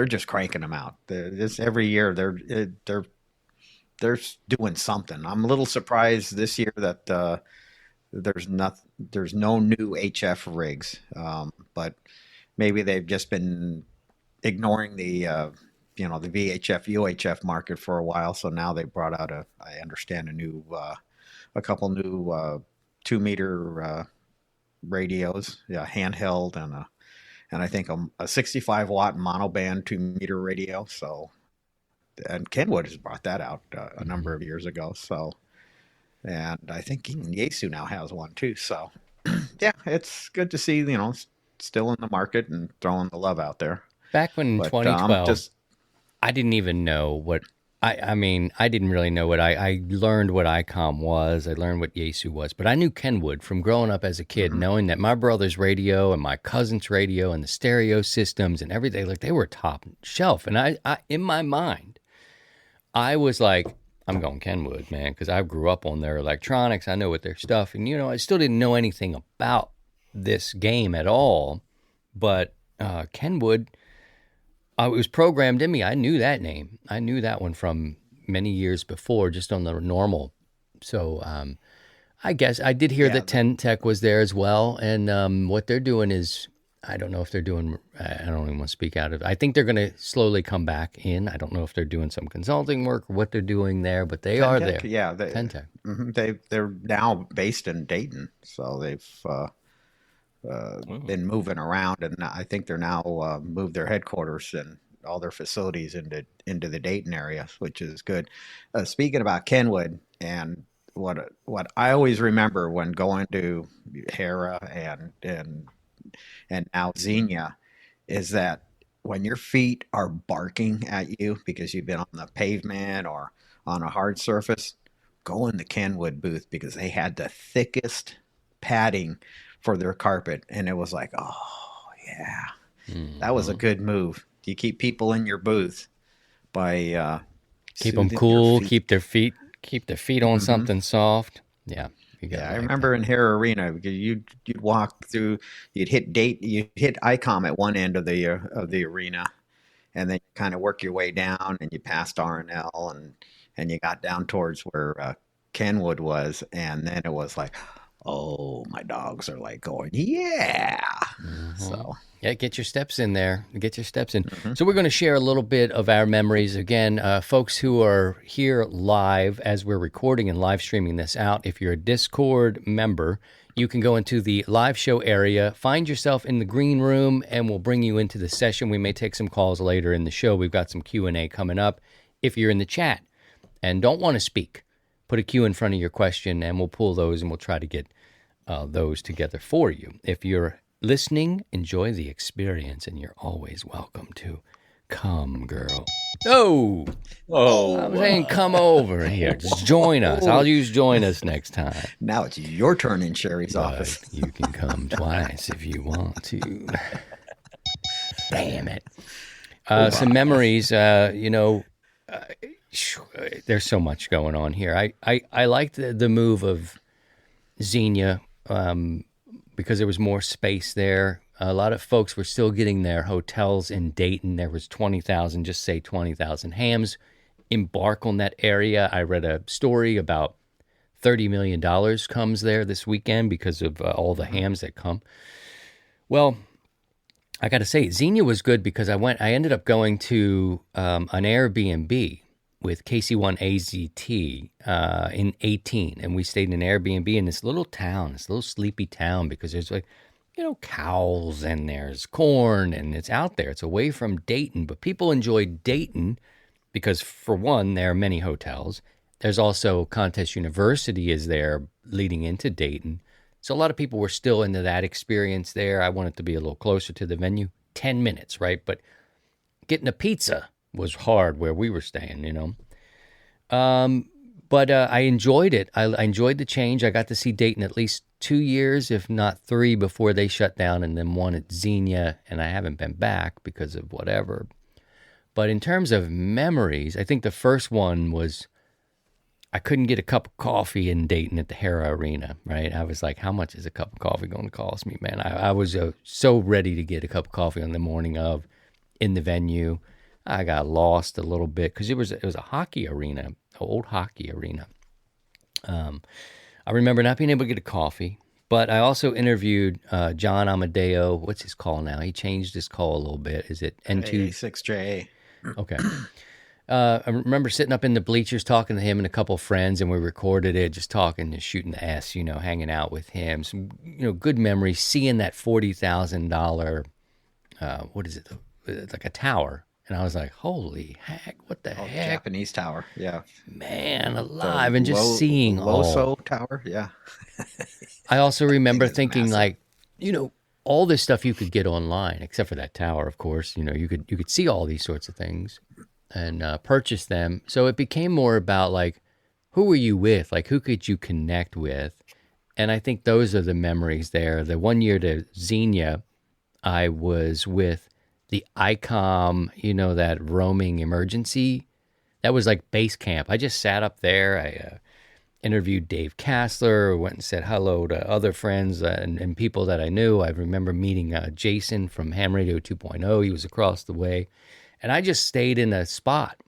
Speaker 3: just cranking them out. This every year they're doing something. I'm a little surprised this year that there's no new HF rigs, but maybe they've just been ignoring the the VHF UHF market for a while. So now they brought out I understand a couple new 2-meter radios, handheld, and I think a 65-watt monoband 2-meter radio. So, and Kenwood has brought that out a number of years ago. So, and I think even Yaesu now has one too. So, yeah, it's good to see, still in the market and throwing the love out there.
Speaker 2: Back when in 2012, I didn't even know what, I mean, I didn't really know what I learned what ICOM was. I learned what Yaesu was, but I knew Kenwood from growing up as a kid, knowing that my brother's radio and my cousin's radio and the stereo systems and everything, like they were top shelf. And I in my mind, I was like, I'm going Kenwood, man, because I grew up on their electronics. I know what their stuff, and I still didn't know anything about this game at all. But Kenwood, it was programmed in me. I knew that name. I knew that one from many years before, just on the normal. So I guess I did hear that Ten Tech was there as well, and what they're doing is, I don't know if they're doing, I don't even want to speak out of it. I think they're going to slowly come back in. I don't know if they're doing some consulting work or what they're doing there, but they are there.
Speaker 3: Yeah.
Speaker 2: Ten Tech.
Speaker 3: They're now based in Dayton. So they've been moving around, and I think they're now moved their headquarters and all their facilities into the Dayton area, which is good. Speaking about Kenwood, and what I always remember when going to Hera and now Xenia, is that when your feet are barking at you because you've been on the pavement or on a hard surface, go in the Kenwood booth, because they had the thickest padding for their carpet, and it was like, oh yeah, that was a good move. You keep people in your booth by
Speaker 2: keep them cool, keep their feet on something soft. Yeah.
Speaker 3: I remember in Hera Arena, you'd walk through, you'd hit ICOM at one end of the arena, and then you kind of work your way down, and you passed R&L, and you got down towards where Kenwood was, and then it was like, oh, my dogs are like going, yeah. So
Speaker 2: yeah, get your steps in there. Get your steps in. So we're going to share a little bit of our memories. Again, folks who are here live as we're recording and live streaming this out, if you're a Discord member, you can go into the live show area, find yourself in the green room, and we'll bring you into the session. We may take some calls later in the show. We've got some Q&A coming up. If you're in the chat and don't want to speak, put a Q in front of your question, and we'll pull those, and we'll try to get those together for you. If you're listening, enjoy the experience, and you're always welcome to come, girl. Oh, I'm saying come over here. Just join us. I'll use join us next time.
Speaker 3: Now it's your turn in Sherry's office.
Speaker 2: You can come twice if you want to. Damn it. Some memories, there's so much going on here. I liked the move of Xenia, because there was more space there. A lot of folks were still getting their hotels in Dayton. There was 20,000, just say 20,000 hams embark on that area. I read a story about $30 million comes there this weekend because of all the hams that come. Well, I got to say, Xenia was good because I ended up going to an Airbnb with KC1AZT in 18, and we stayed in an Airbnb in this little town, this little sleepy town, because there's like, cows and there's corn, and it's out there. It's away from Dayton, but people enjoy Dayton because, for one, there are many hotels. There's also Contest University is there leading into Dayton. So a lot of people were still into that experience there. I wanted to be a little closer to the venue. 10 minutes, right? But getting a pizza was hard where we were staying, But I enjoyed it. I enjoyed the change. I got to see Dayton at least 2 years, if not 3, before they shut down, and then one at Xenia, and I haven't been back because of whatever. But in terms of memories, I think the first one was I couldn't get a cup of coffee in Dayton at the Hera Arena, right? I was like, how much is a cup of coffee going to cost me, man? I was so ready to get a cup of coffee on the morning of in the venue. I got lost a little bit because it was a hockey arena, an old hockey arena. I remember not being able to get a coffee, but I also interviewed John Amadeo. What's his call now? He changed his call a little bit. Is it N2?
Speaker 3: A6JA.
Speaker 2: Okay. I remember sitting up in the bleachers talking to him and a couple of friends, and we recorded it, just talking, just shooting the S, hanging out with him. Some, good memories. Seeing that $40,000, what is it? It's like a tower, and I was like, "Holy heck! What the heck?"
Speaker 3: Japanese tower, yeah,
Speaker 2: man, alive, and just seeing
Speaker 3: Loso Tower, yeah.
Speaker 2: I also remember thinking,
Speaker 3: massive.
Speaker 2: like, all this stuff you could get online, except for that tower, of course. You could see all these sorts of things and purchase them. So it became more about like, who were you with? Like, who could you connect with? And I think those are the memories there. The one year to Xenia, I was with the ICOM, that roaming emergency. That was like base camp. I just sat up there. I interviewed Dave Kassler, went and said hello to other friends and people that I knew. I remember meeting Jason from Ham Radio 2.0. He was across the way. And I just stayed in a spot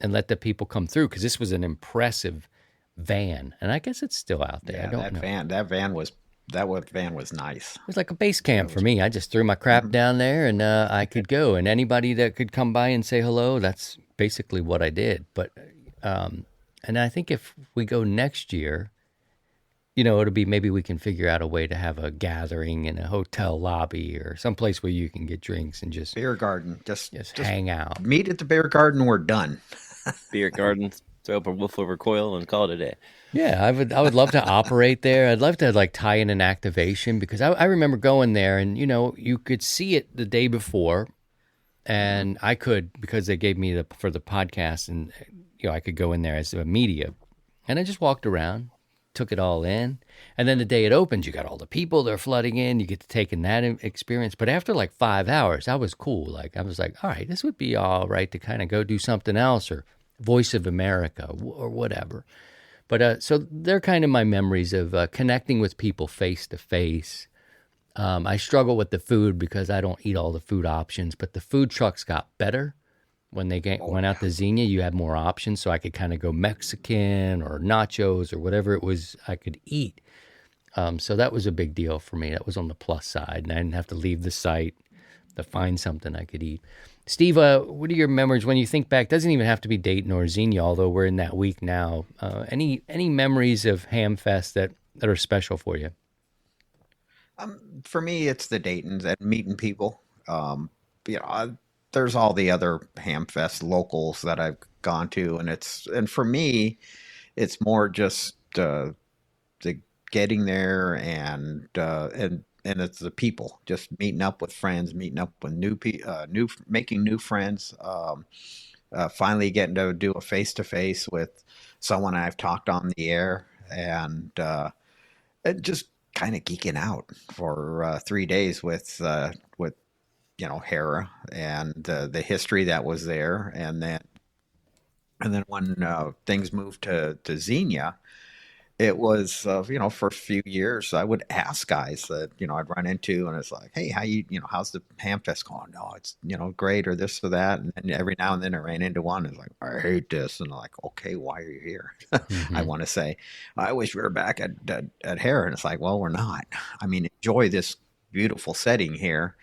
Speaker 2: and let the people come through because this was an impressive van. And I guess it's still out there.
Speaker 3: Yeah,
Speaker 2: I don't know.
Speaker 3: That van was nice.
Speaker 2: It was like a base camp for me. I just threw my crap down there and I could go. And anybody that could come by and say hello, that's basically what I did. But and I think if we go next year, it'll be maybe we can figure out a way to have a gathering in a hotel lobby or someplace where you can get drinks and just
Speaker 3: beer garden, just
Speaker 2: hang out.
Speaker 3: Meet at the beer garden. We're done.
Speaker 4: Beer garden, throw up a wolf over coil and call it a day.
Speaker 2: Yeah, I would love to operate there. I'd love to like tie in an activation because I remember going there and you could see it the day before, and I could because they gave me for the podcast and I could go in there as a media, and I just walked around, took it all in, and then the day it opens, you got all the people they're flooding in. You get to take in that experience. But after like 5 hours, I was cool. Like I was like, all right, this would be all right to kind of go do something else or Voice of America or whatever. But so they're kind of my memories of connecting with people face to face. I struggle with the food because I don't eat all the food options, but the food trucks got better. When they went out to Xenia, you had more options, so I could kind of go Mexican or nachos or whatever it was I could eat. So that was a big deal for me. That was on the plus side, and I didn't have to leave the site to find something I could eat. Steve, what are your memories when you think back? Doesn't even have to be Dayton or Xenia, although we're in that week now. Any memories of HamFest that are special for you?
Speaker 3: For me, it's the Daytons and meeting people. There's all the other HamFest locals that I've gone to, and for me, it's more just the getting there and it's the people, just meeting up with friends, meeting up with making new friends. Finally getting to do a face to face with someone I've talked on the air, and just kind of geeking out for 3 days with Hera and the history that was there, and then when things moved to Xenia, it was for a few years I would ask guys that I'd run into, and it's like, hey, how's the HamFest going? No, it's great, or this or that, and then every now and then I ran into one, and it's like, I hate this, and I'm like, okay, why are you here? I want to say, I wish we were back at Hera, and it's like, well, we're not. I mean, enjoy this beautiful setting here.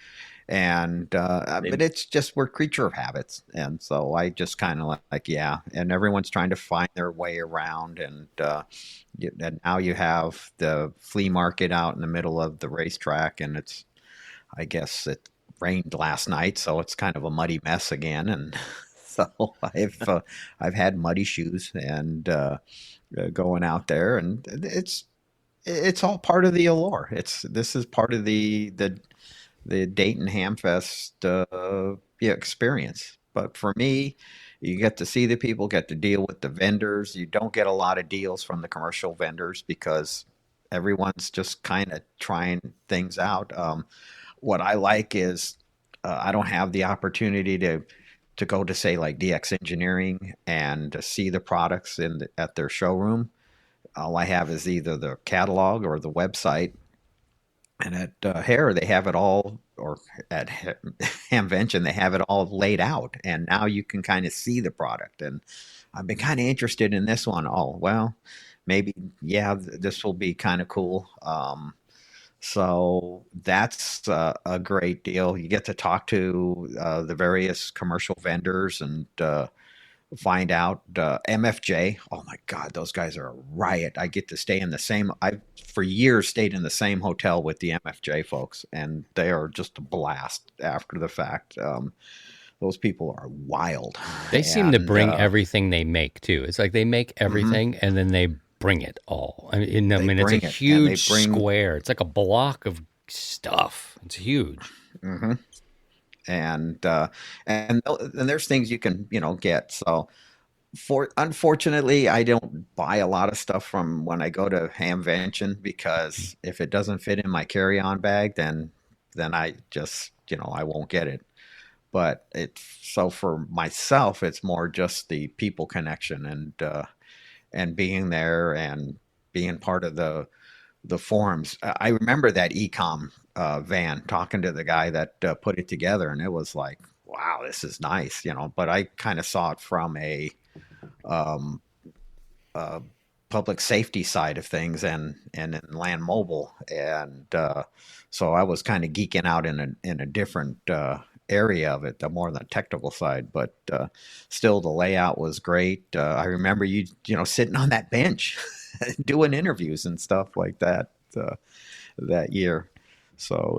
Speaker 3: And but it's just we're creature of habits, and so I just kind of like yeah. And everyone's trying to find their way around, and now you have the flea market out in the middle of the racetrack, and I guess it rained last night, so it's kind of a muddy mess again, and so I've had muddy shoes and going out there, and it's all part of the allure. This is part of the Dayton HamFest experience. But for me, you get to see the people, get to deal with the vendors. You don't get a lot of deals from the commercial vendors because everyone's just kind of trying things out. What I like is I don't have the opportunity to to go to say like DX Engineering and to see the products at their showroom. All I have is either the catalog or the website. And at Hare, they have it all, or at Hamvention, they have it all laid out. And now you can kind of see the product. And I've been kind of interested in this one. Oh, well, maybe, yeah, this will be kind of cool. So that's a great deal. You get to talk to the various commercial vendors and find out MFJ. Oh my God, those guys are a riot. I get to stay in the same. I've for years stayed in the same hotel with the MFJ folks, and they are just a blast after the fact. Those people are wild.
Speaker 2: They seem to bring everything they make too. It's like they make everything and then they bring it all. I mean, it's a huge square. It's like a block of stuff. It's huge.
Speaker 3: Mm-hmm. And there's things you can get. So unfortunately, I don't buy a lot of stuff from when I go to Hamvention, because if it doesn't fit in my carry-on bag, then I just I won't get it. But so for myself, it's more just the people connection and being there and being part of the forums. I remember that ecom van, talking to the guy that put it together, and it was like, wow, this is nice, But I kind of saw it from a public safety side of things and in land mobile, and so I was kind of geeking out in a different area of it, the more than the technical side, but still the layout was great. I remember you sitting on that bench doing interviews and stuff like that that year. So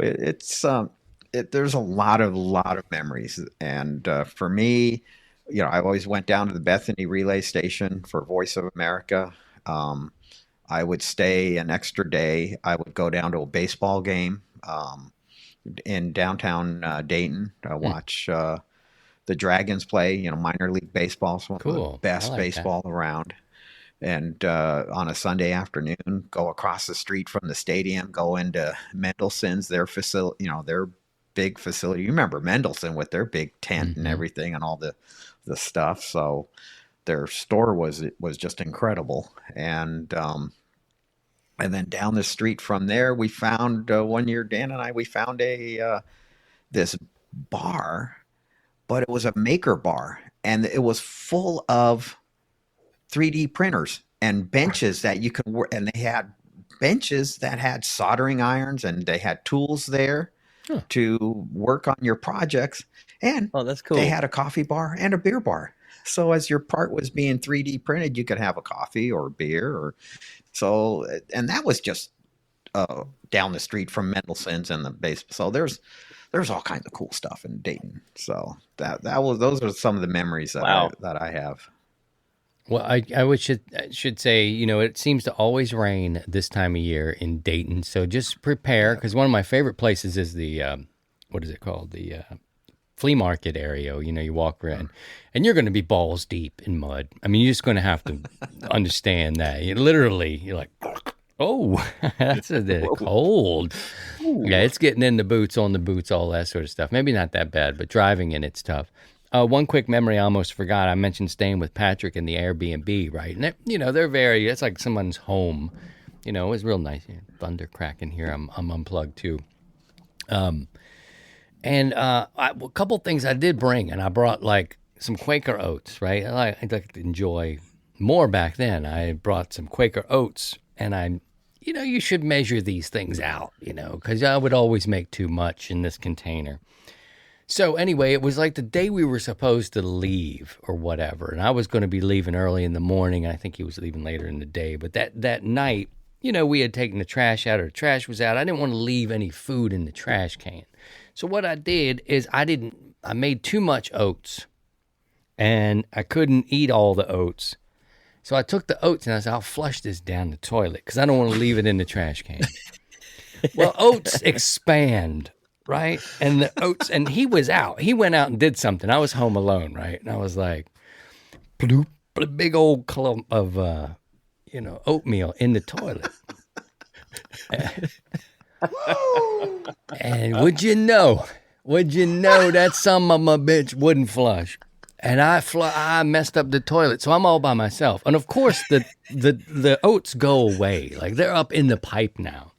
Speaker 3: there's a lot of memories, and for me, I always went down to the Bethany relay station for Voice of America. I would stay an extra day. I would go down to a baseball game in downtown Dayton. Watch the Dragons play. Minor league baseball. It's one of the best baseball around. And on a Sunday afternoon, go across the street from the stadium, go into Mendelssohn's, their facility, their big facility. You remember Mendelssohn with their big tent and everything and all the stuff. So their store was just incredible. And then down the street from there, we found one year, Dan and I, we found this bar, but it was a maker bar, and it was full of 3D printers and benches that you could work. And they had benches that had soldering irons, and they had tools there to work on your projects. And
Speaker 4: that's cool.
Speaker 3: They had a coffee bar and a beer bar. So as your part was being 3D printed, you could have a coffee or a beer and that was just down the street from Mendelssohn's and the base. So there's all kinds of cool stuff in Dayton. So those are some of the memories that I have.
Speaker 2: Well, I should say, it seems to always rain this time of year in Dayton. So just prepare, because one of my favorite places is the, what is it called? The flea market area. You walk around and you're going to be balls deep in mud. I mean, you're just going to have to understand that. You're like, oh, that's cold. Ooh. Yeah, it's getting in the boots, on the boots, all that sort of stuff. Maybe not that bad, but driving in, it's tough. One quick memory I almost forgot. I mentioned staying with Patrick in the Airbnb, right? And it's like someone's home. It was real nice. Thunder cracking here. I'm unplugged too. And a couple things I did bring, and I brought like some Quaker oats, right? I'd like to enjoy more back then. I brought some Quaker oats, and you should measure these things out, because I would always make too much in this container. So anyway, it was like the day we were supposed to leave or whatever, and I was going to be leaving early in the morning, and I think he was leaving later in the day. But that night, we had taken the trash out, or the trash was out. I didn't want to leave any food in the trash can. So what I did is I made too much oats, and I couldn't eat all the oats. So I took the oats and I said, I'll flush this down the toilet because I don't want to leave it in the trash can. Well, oats expand, right? And the oats, and he was out. He went out and did something. I was home alone, right? And I was like, bloop, a big old clump of, oatmeal in the toilet. And would you know, Would you know that some of my bitch wouldn't flush? And I messed up the toilet, so I'm all by myself. And of course, the oats go away. Like, they're up in the pipe now.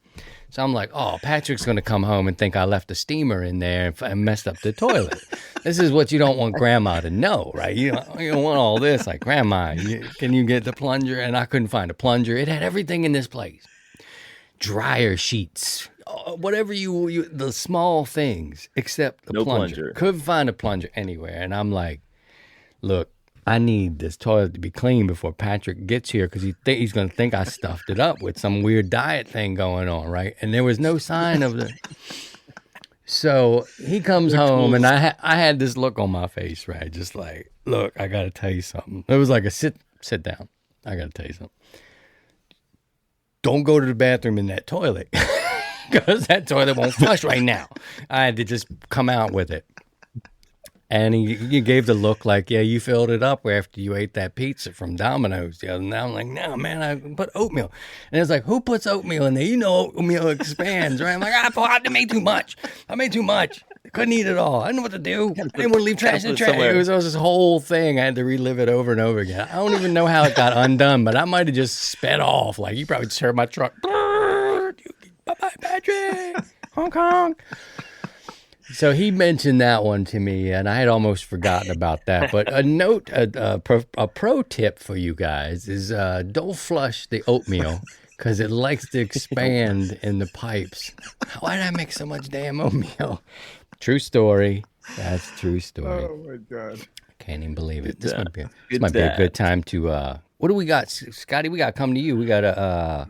Speaker 2: So I'm like, oh, Patrick's going to come home and think I left a steamer in there and messed up the toilet. This is what you don't want Grandma to know, right? You don't want all this. Like, Grandma, can you get the plunger? And I couldn't find a plunger. It had everything in this place. Dryer sheets, whatever the small things, except the plunger. Couldn't find a plunger anywhere. And I'm like, look, I need this toilet to be clean before Patrick gets here because he's going to think I stuffed it up with some weird diet thing going on, right? And there was no sign of the... So he comes home, and I had this look on my face, right? Just like, look, I got to tell you something. It was like a sit down. I got to tell you something. Don't go to the bathroom in that toilet because that toilet won't flush right now. I had to just come out with it. And he gave the look like, yeah, you filled it up after you ate that pizza from Domino's the other night. I'm like, no, man, I put oatmeal. And it's like, who puts oatmeal in there? You know oatmeal expands, right? I'm like, I made too much. I couldn't eat it all. I didn't know what to do. I didn't want to leave trash in the trash. It was this whole thing. I had to relive it over and over again. I don't even know how it got undone, but I might have just sped off. Like, you probably just heard my truck. Bye-bye, Patrick. Hong Kong. So he mentioned that one to me, and I had almost forgotten about that. But a pro tip for you guys is don't flush the oatmeal because it likes to expand in the pipes. Why did I make so much damn oatmeal? True story. That's true story.
Speaker 3: Oh, my God.
Speaker 2: Can't even believe it. This might be a good time to... what do we got, Scotty? We got to come to you. We got to...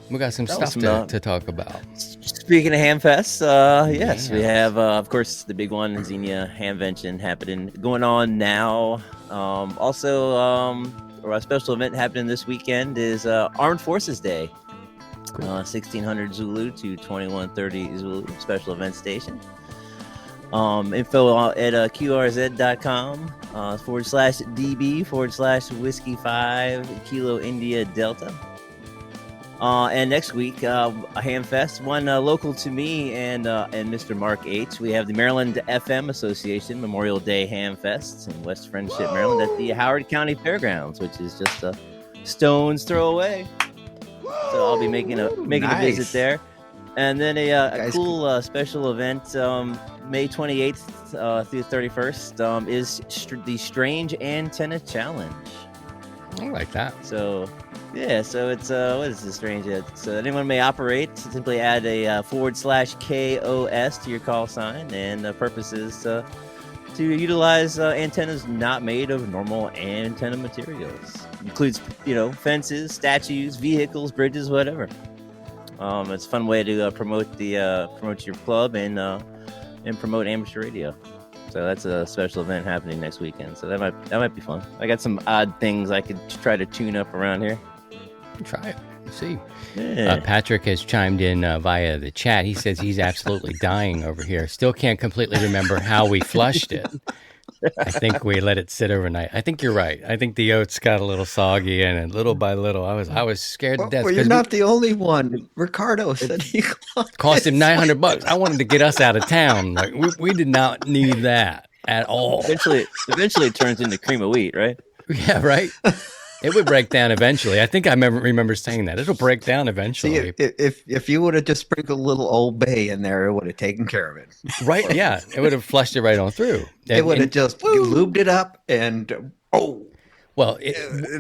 Speaker 2: We got some stuff to talk about.
Speaker 4: Speaking of HamFest, yes, we have, of course, the big one, Xenia Hamvention going on now. Also, a special event happening this weekend is Armed Forces Day. Cool. 1600 Zulu to 2130 Zulu Special Event Station. Info at qrz.com /DB/Whiskey 5 Kilo India Delta. And next week, a HamFest, one local to me and Mr. Mark H. We have the Maryland FM Association Memorial Day HamFest in West Friendship, Maryland, at the Howard County Fairgrounds, which is just a stone's throw away. So I'll be making a visit there, and then a cool special event May 28th through 31st is the Strange Antenna Challenge.
Speaker 2: I like that.
Speaker 4: So. Yeah, so it's what is the strange? So anyone may operate. Simply add a /KOS to your call sign, and the purpose is to utilize antennas not made of normal antenna materials. Includes fences, statues, vehicles, bridges, whatever. It's a fun way to promote your club and promote amateur radio. So that's a special event happening next weekend. So that might be fun. I got some odd things I could try to tune up around here.
Speaker 2: Try it. See.
Speaker 4: Yeah.
Speaker 2: Patrick has chimed in via the chat. He says he's absolutely dying over here. Still can't completely remember how we flushed it. I think we let it sit overnight. I think you're right. I think the oats got a little soggy, and little by little, I was scared to death.
Speaker 3: Well, you're not the only one. Ricardo said he
Speaker 2: cost him $900. I wanted to get us out of town. Like we did not need that at all.
Speaker 4: Eventually, it turns into cream of wheat, right?
Speaker 2: Yeah, right. It would break down eventually. I think I remember saying that. It'll break down eventually.
Speaker 3: See, if you would have just sprinkled a little Old Bay in there, it would have taken care of it.
Speaker 2: Right, yeah. It would have flushed it right on through.
Speaker 3: It would have just lubed it up and,
Speaker 2: Well,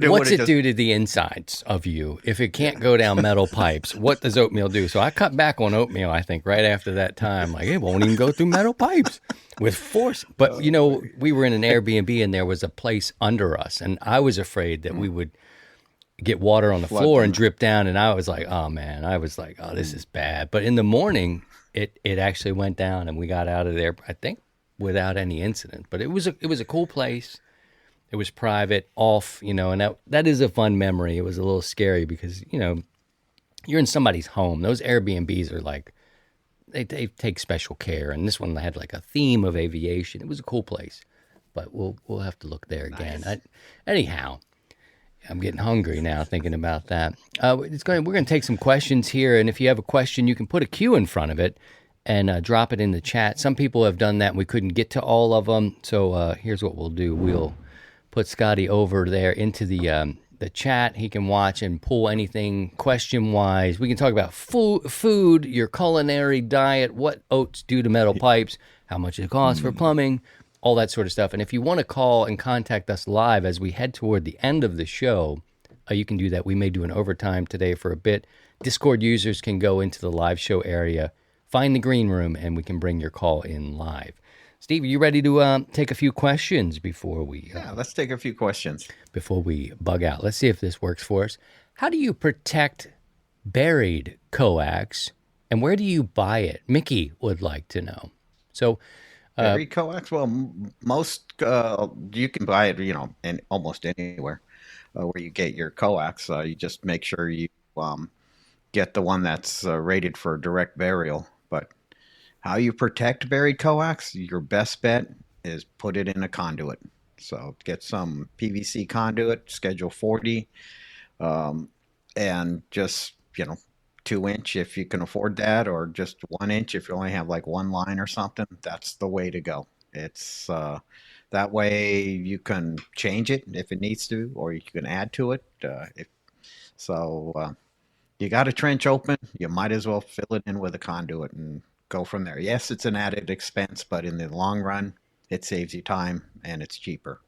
Speaker 2: what's it do to the insides of you if it can't go down metal pipes? What does oatmeal do? So I cut back on oatmeal, I think, right after that time. Like, it won't even go through metal pipes with force. But, we were in an Airbnb, and there was a place under us, and I was afraid that we would get water on the floor and drip down, and I was like, oh, man. This is bad. But in the morning, it actually went down, and we got out of there, I think, without any incident. But it was a cool place. It was private, off, and that is a fun memory. It was a little scary because, you're in somebody's home. Those Airbnbs are like, they take special care. And this one had like a theme of aviation. It was a cool place, but we'll have to look there again. Nice. Anyhow, I'm getting hungry now thinking about that. We're going to take some questions here. And if you have a question, you can put a Q in front of it. and drop it in the chat. Some people have done that and we couldn't get to all of them. So here's what we'll do. We'll put Scotty over there into the chat. He can watch and pull anything question-wise. We can talk about food, your culinary diet, what oats do to metal pipes, how much it costs for plumbing, all that sort of stuff. And if you want to call and contact us live as we head toward the end of the show, you can do that. We may do an overtime today for a bit. Discord users can go into the live show area, find the green room, and we can bring your call in live. Steve, are you ready to take a few questions before we...
Speaker 3: Yeah, let's take a few questions.
Speaker 2: Before we bug out. Let's see if this works for us. How do you protect buried coax, and where do you buy it? Mickey would like to know. So...
Speaker 3: buried coax? Well, most... you can buy it, in almost anywhere where you get your coax. You just make sure you get the one that's rated for direct burial. But how you protect buried coax, your best bet is put it in a conduit. So get some PVC conduit, schedule 40, and just, 2-inch if you can afford that, or just 1-inch if you only have like one line or something. That's the way to go. It's that way you can change it if it needs to, or you can add to it. You got a trench open, you might as well fill it in with a conduit and go from there. Yes, it's an added expense, but in the long run, it saves you time and it's cheaper.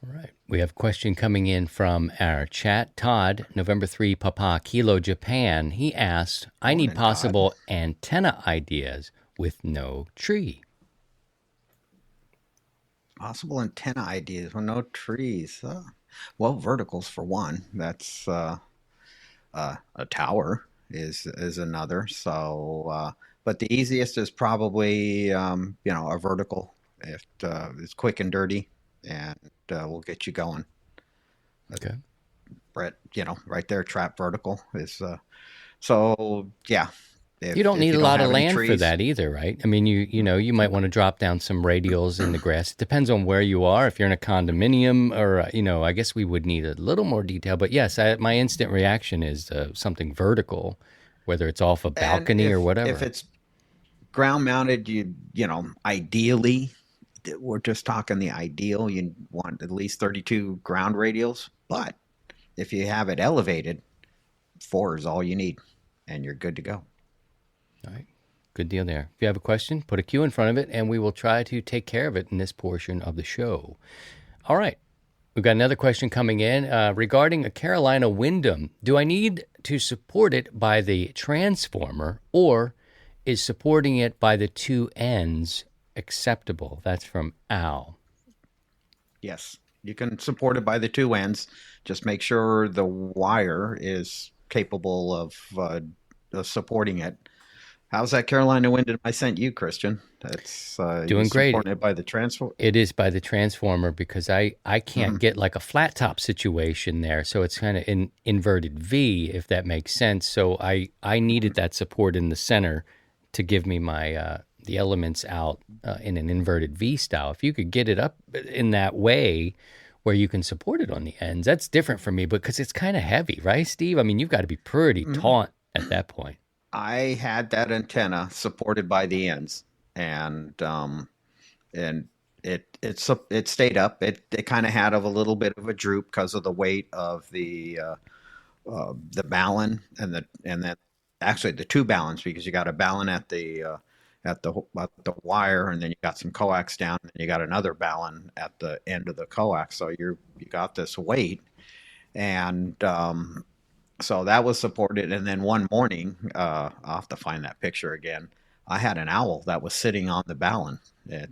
Speaker 2: All right. We have a question coming in from our chat. Todd, November 3, Papa Kilo, Japan. He asked, I need possible
Speaker 3: Todd.
Speaker 2: Antenna ideas with no tree.
Speaker 3: Possible antenna ideas with no trees. Well, verticals for one. That's a tower is another. So, but the easiest is probably a vertical. If it's quick and dirty, and we'll get you going.
Speaker 2: Okay.
Speaker 3: Brett, right there, trap vertical is. So yeah.
Speaker 2: You don't need a lot of land for that either, right? I mean, you might want to drop down some radials in the grass. It depends on where you are. If you're in a condominium, or I guess we would need a little more detail. But yes, my instant reaction is something vertical, whether it's off a balcony or whatever.
Speaker 3: If it's ground mounted, ideally, we're just talking the ideal. You want at least 32 ground radials. But if you have it elevated, 4 is all you need, and you're good to go.
Speaker 2: All right. Good deal there. If you have a question, put a Q in front of it, and we will try to take care of it in this portion of the show. All right. We've got another question coming in regarding a Carolina Windom. Do I need to support it by the transformer, or is supporting it by the 2 ends acceptable? That's from Al.
Speaker 3: Yes. You can support it by the 2 ends. Just make sure the wire is capable of supporting it. How's that Carolina Windom I sent you, Christian? That's
Speaker 2: doing great.
Speaker 3: Supporting it by the transformer?
Speaker 2: It is by the transformer because I can't get like a flat top situation there. So it's kind of an inverted V, if that makes sense. So I needed that support in the center to give me my the elements out in an inverted V style. If you could get it up in that way where you can support it on the ends, that's different for me because it's kind of heavy, right, Steve? I mean, you've got to be pretty taut at that point.
Speaker 3: I had that antenna supported by the ends, and it stayed up. It kind of had a little bit of a droop because of the weight of the ballon and then actually the 2 ballons, because you got a ballon at the wire, and then you got some coax down, and you got another ballon at the end of the coax. So you got this weight, and so that was supported. And then one morning, I'll have to find that picture again. I had an owl that was sitting on the ballon. It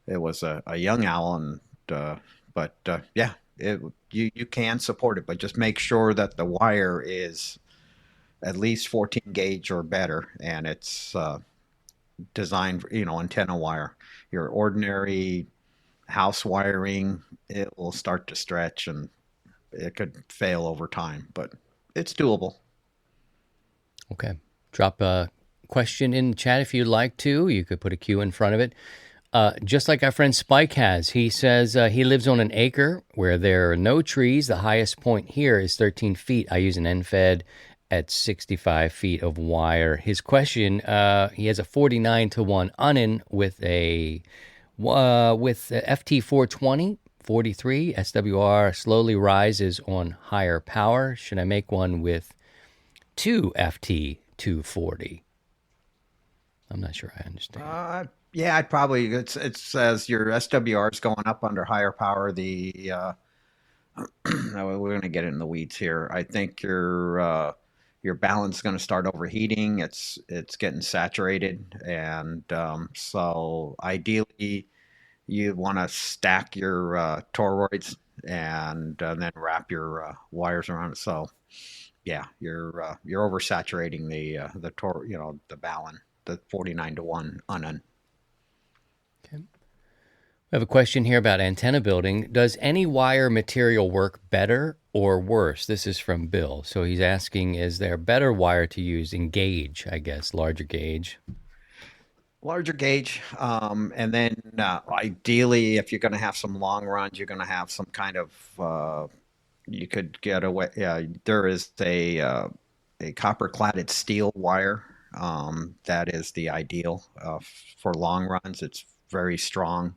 Speaker 3: was a young owl, and you can support it, but just make sure that the wire is at least 14 gauge or better, and it's designed, antenna wire. Your ordinary house wiring, it will start to stretch and it could fail over time, but it's doable.
Speaker 2: Okay. Drop a question in the chat if you'd like to. You could put a Q in front of it. Just like our friend Spike has. He says he lives on an acre where there are no trees. The highest point here is 13 feet. I use an end-fed at 65 feet of wire. His question, he has a 49-1 Unin with a FT 420, 43 SWR, slowly rises on higher power. Should I make one with 2 FT 240? I'm not sure I understand.
Speaker 3: Yeah, I'd probably, it says your SWR is going up under higher power. We're going to get in the weeds here. I think your balance is going to start overheating. It's getting saturated, and so ideally you want to stack your toroids and then wrap your wires around it. So yeah, you're oversaturating the balun, the 49-1 Unin.
Speaker 2: Okay. We have a question here about antenna building. Does any wire material work better or worse? This is from Bill. So he's asking, is there better wire to use in gauge, I guess, larger gauge?
Speaker 3: Larger gauge. And then ideally, if you're going to have some long runs, you're going to have some kind of, you could get away. There is a copper cladded steel wire. That is the ideal for long runs. It's very strong.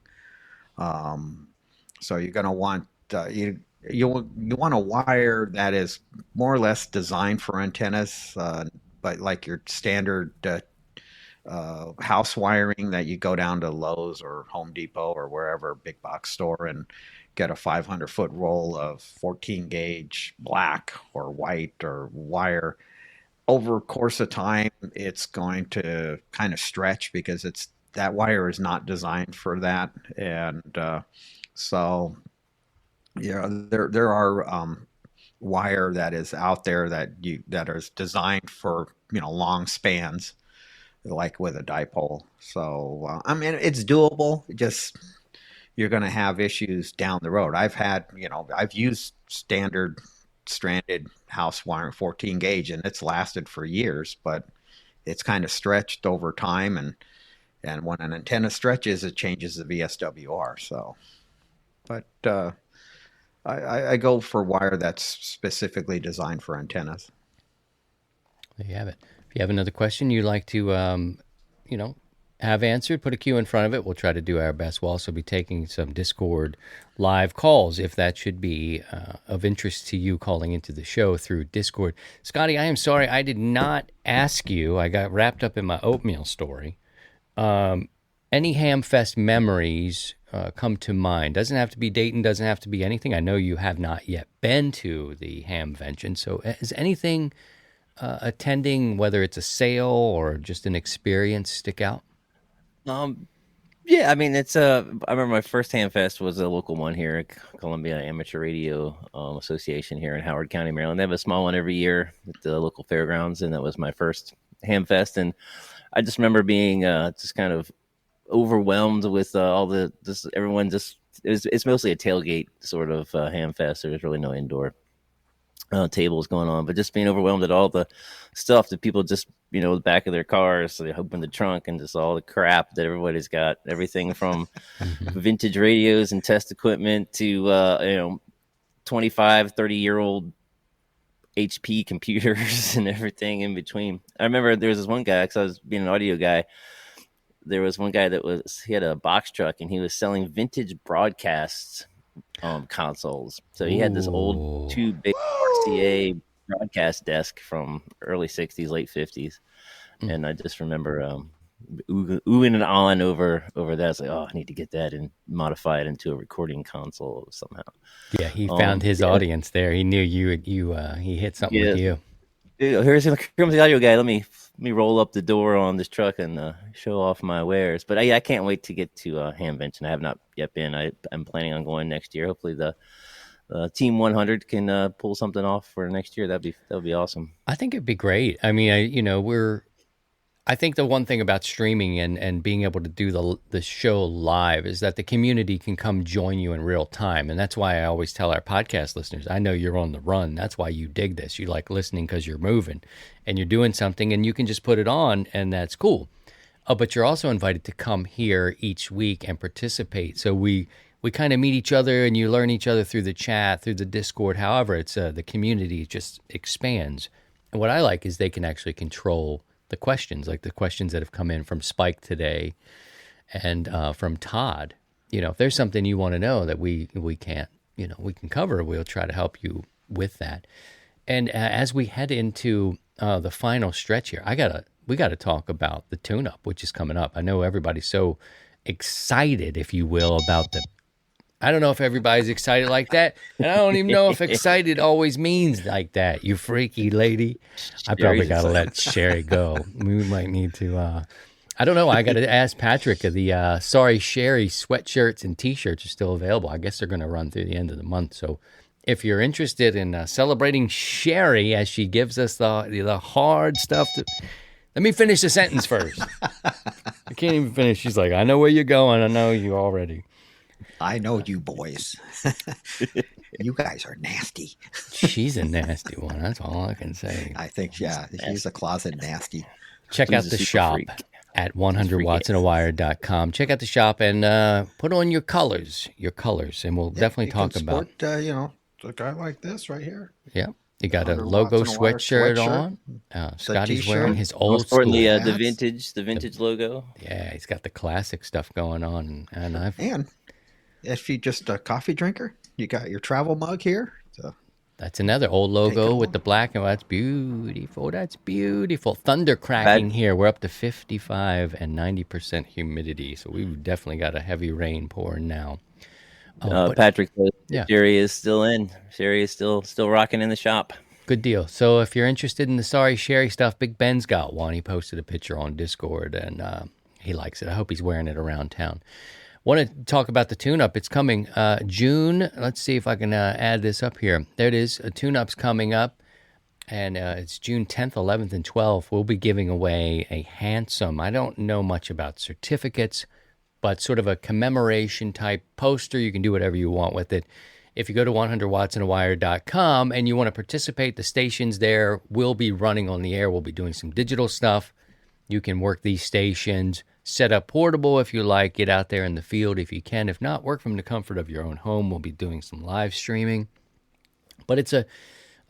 Speaker 3: So you're going to want you want a wire that is more or less designed for antennas, but like your standard house wiring that you go down to Lowe's or Home Depot or wherever big box store and get a 500-foot roll of 14 gauge black or white or wire. Over course of time, it's going to kind of stretch because that wire is not designed for that, and so there are wire that is out there that is designed for long spans, like with a dipole. So I mean, it's doable. Just you're going to have issues down the road. I've used standard stranded house wiring 14 gauge, and it's lasted for years, but it's kind of stretched over time, and when an antenna stretches, it changes the VSWR. So, but I go for wire that's specifically designed for antennas.
Speaker 2: There you have it. If you have another question you'd like to, have answered, put a Q in front of it. We'll try to do our best. We'll also be taking some Discord live calls if that should be of interest to you, calling into the show through Discord. Scotty, I am sorry I did not ask you. I got wrapped up in my oatmeal story. Any HamFest memories come to mind? Doesn't have to be Dayton, doesn't have to be anything. I know you have not yet been to the Hamvention. So is anything attending, whether it's a sale or just an experience, stick out?
Speaker 4: Yeah, I mean, I remember my first HamFest was a local one here at Columbia Amateur Radio Association here in Howard County, Maryland. They have a small one every year at the local fairgrounds, and that was my first HamFest. And I just remember being just kind of overwhelmed with everyone it's mostly a tailgate sort of HamFest. There's really no indoor tables going on, but just being overwhelmed at all the stuff that people just, the back of their cars, so they open the trunk and just all the crap that everybody's got, everything from vintage radios and test equipment to, 25, 30-year-old HP computers and everything in between. I remember there was this one guy, because I was being an audio guy, there was one guy he had a box truck and he was selling vintage broadcasts consoles. So he had this old 2 big RCA broadcast desk from early 60s, late 50s. And I just remember oohing and ahhing over that. I was like, I need to get that and modify it into a recording console somehow.
Speaker 2: Yeah, he found his audience there. He knew he hit something with you.
Speaker 4: Here comes the audio guy. Let me roll up the door on this truck and show off my wares. But I can't wait to get to Hamvention. I have not yet been. I'm planning on going next year. Hopefully the Team 100 can pull something off for next year. That'd be awesome.
Speaker 2: I think it'd be great. I mean, I think the one thing about streaming and being able to do the show live is that the community can come join you in real time. And that's why I always tell our podcast listeners, I know you're on the run. That's why you dig this. You like listening because you're moving and you're doing something and you can just put it on and that's cool. But you're also invited to come here each week and participate. So we kind of meet each other and you learn each other through the chat, through the Discord. However, it's the community just expands And what I like is they can actually control the questions, like the questions that have come in from Spike today and from Todd. If there's something you want to know that we can't, we can cover, we'll try to help you with that. And as we head into the final stretch here, we got to talk about the tune-up, which is coming up. I know everybody's so excited, if you will, about I don't know if everybody's excited like that, and I don't even know if excited always means like that. You freaky lady. I probably got to let Sherry go. We might need to. I don't know. I got to ask Patrick. The Sorry Sherry sweatshirts and T-shirts are still available. I guess they're going to run through the end of the month. So if you're interested in celebrating Sherry as she gives us the hard stuff, let me finish the sentence first. I can't even finish. She's like, I know where you're going. I know you already.
Speaker 3: I know you boys. You guys are nasty.
Speaker 2: She's a nasty one. That's all I can say.
Speaker 3: I think, yeah, she's a closet nasty.
Speaker 2: Check out the shop at 100wattsandawire.com. Check out the shop and put on your colors, and we'll definitely talk about.
Speaker 3: A guy like this right here.
Speaker 2: Yeah. You got a logo sweatshirt on. Scotty's wearing his old school.
Speaker 4: The vintage logo.
Speaker 2: Yeah, he's got the classic stuff going on.
Speaker 3: And if you're just a coffee drinker, you got your travel mug here. So
Speaker 2: that's another old logo with the black and white. That's beautiful. That's beautiful. Thunder cracking here. We're up to 55 and 90% humidity. So we've definitely got a heavy rain pouring now.
Speaker 4: Patrick, Sherry is still in. Sherry is still rocking in the shop.
Speaker 2: Good deal. So if you're interested in the Sorry Sherry stuff, Big Ben's got one. He posted a picture on Discord, and he likes it. I hope he's wearing it around town. Want to talk about the tune-up. It's coming June. Let's see if I can add this up here. There it is. A tune-up's coming up, and it's June 10th, 11th, and 12th. We'll be giving away a handsome, I don't know much about certificates, but sort of a commemoration type poster. You can do whatever you want with it. If you go to 100wattsandawire.com and you want to participate, the stations there will be running on the air. We'll be doing some digital stuff. You can work these stations, set up portable if you like, get out there in the field if you can. If not, work from the comfort of your own home. We'll be doing some live streaming. But it's a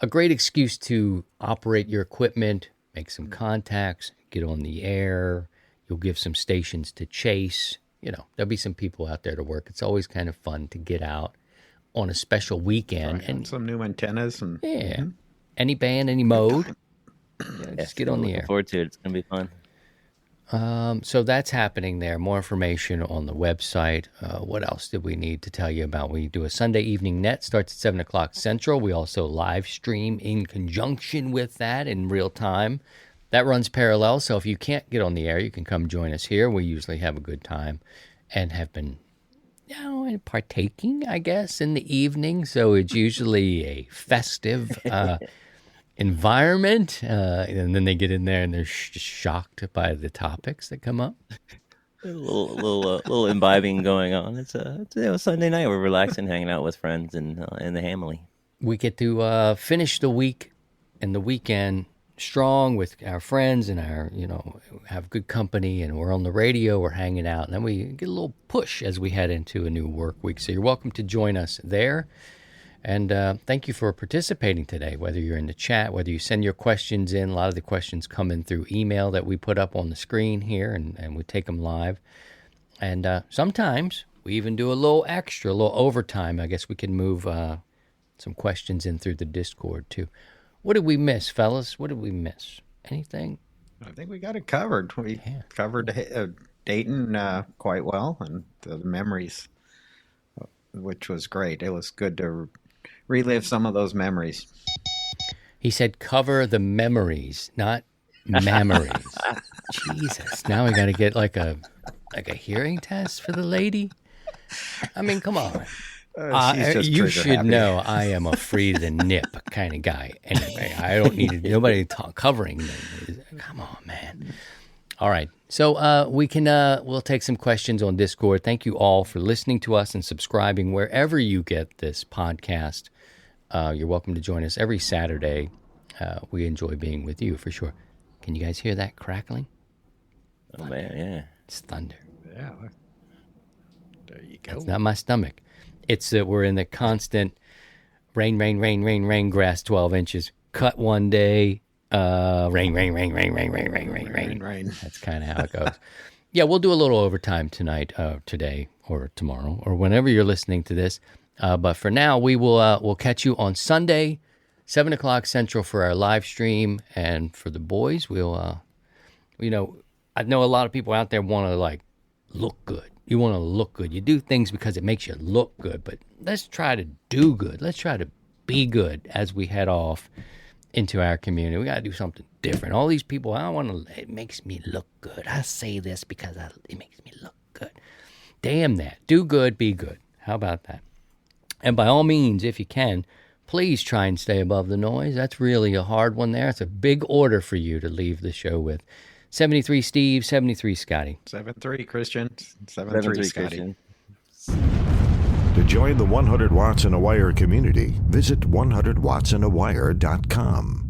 Speaker 2: great excuse to operate your equipment, make some contacts, get on the air. You'll give some stations to chase. There'll be some people out there to work. It's always kind of fun to get out on a special weekend.
Speaker 3: And some new antennas. And
Speaker 2: any band, any mode. Just get on the air.
Speaker 4: Looking forward to it. It's going to be fun.
Speaker 2: So that's happening there. More information on the website. What else did we need to tell you about? We do a Sunday evening net. Starts at 7 o'clock Central. We also live stream in conjunction with that in real time. That runs parallel, so if you can't get on the air, you can come join us here. We usually have a good time and have been partaking, I guess, in the evening. So it's usually a festive environment. And then they get in there and they're shocked by the topics that come up.
Speaker 4: A little imbibing going on. It's a Sunday night. We're relaxing, hanging out with friends and the family.
Speaker 2: We get to finish the week and the weekend strong with our friends and our, have good company, and we're on the radio, we're hanging out, and then we get a little push as we head into a new work week. So you're welcome to join us there. And thank you for participating today, whether you're in the chat, whether you send your questions in. A lot of the questions come in through email that we put up on the screen here, and we take them live. And sometimes we even do a little extra, a little overtime. I guess we can move some questions in through the Discord too. What did we miss, fellas? What did we miss? Anything?
Speaker 3: I think we got it covered. We covered Dayton quite well, and the memories, which was great. It was good to relive some of those memories.
Speaker 2: He said cover the memories, not memories. Jesus, now we got to get like a hearing test for the lady? I mean, come on. You should happy. Know I am a free the nip kind of guy. Anyway, I don't need nobody covering me. Come on, man. All right. So we'll take some questions on Discord. Thank you all for listening to us and subscribing wherever you get this podcast. You're welcome to join us every Saturday. We enjoy being with you for sure. Can you guys hear that crackling?
Speaker 4: Oh, man, yeah.
Speaker 2: It's thunder.
Speaker 3: Yeah. There you go.
Speaker 2: It's not my stomach. It's that we're in the constant rain, grass 12 inches, cut one day, Rain. That's kind of how it goes. Yeah, we'll do a little overtime tonight, today, or tomorrow, or whenever you're listening to this. But for now, we'll catch you on Sunday, 7:00 Central for our live stream, and for the boys, we'll, I know a lot of people out there want to look good. You want to look good. You do things because it makes you look good, but let's try to do good. Let's try to be good as we head off into our community. We got to do something different. All these people, it makes me look good. I say this because it makes me look good. Damn that. Do good, be good. How about that? And by all means, if you can, please try and stay above the noise. That's really a hard one there. It's a big order for you to leave the show with. 73 Steve, 73 Scotty.
Speaker 3: 7-3 Christian, 7-3 Scotty.
Speaker 1: To join the 100 Watts in a Wire community, visit 100wattsandawire.com.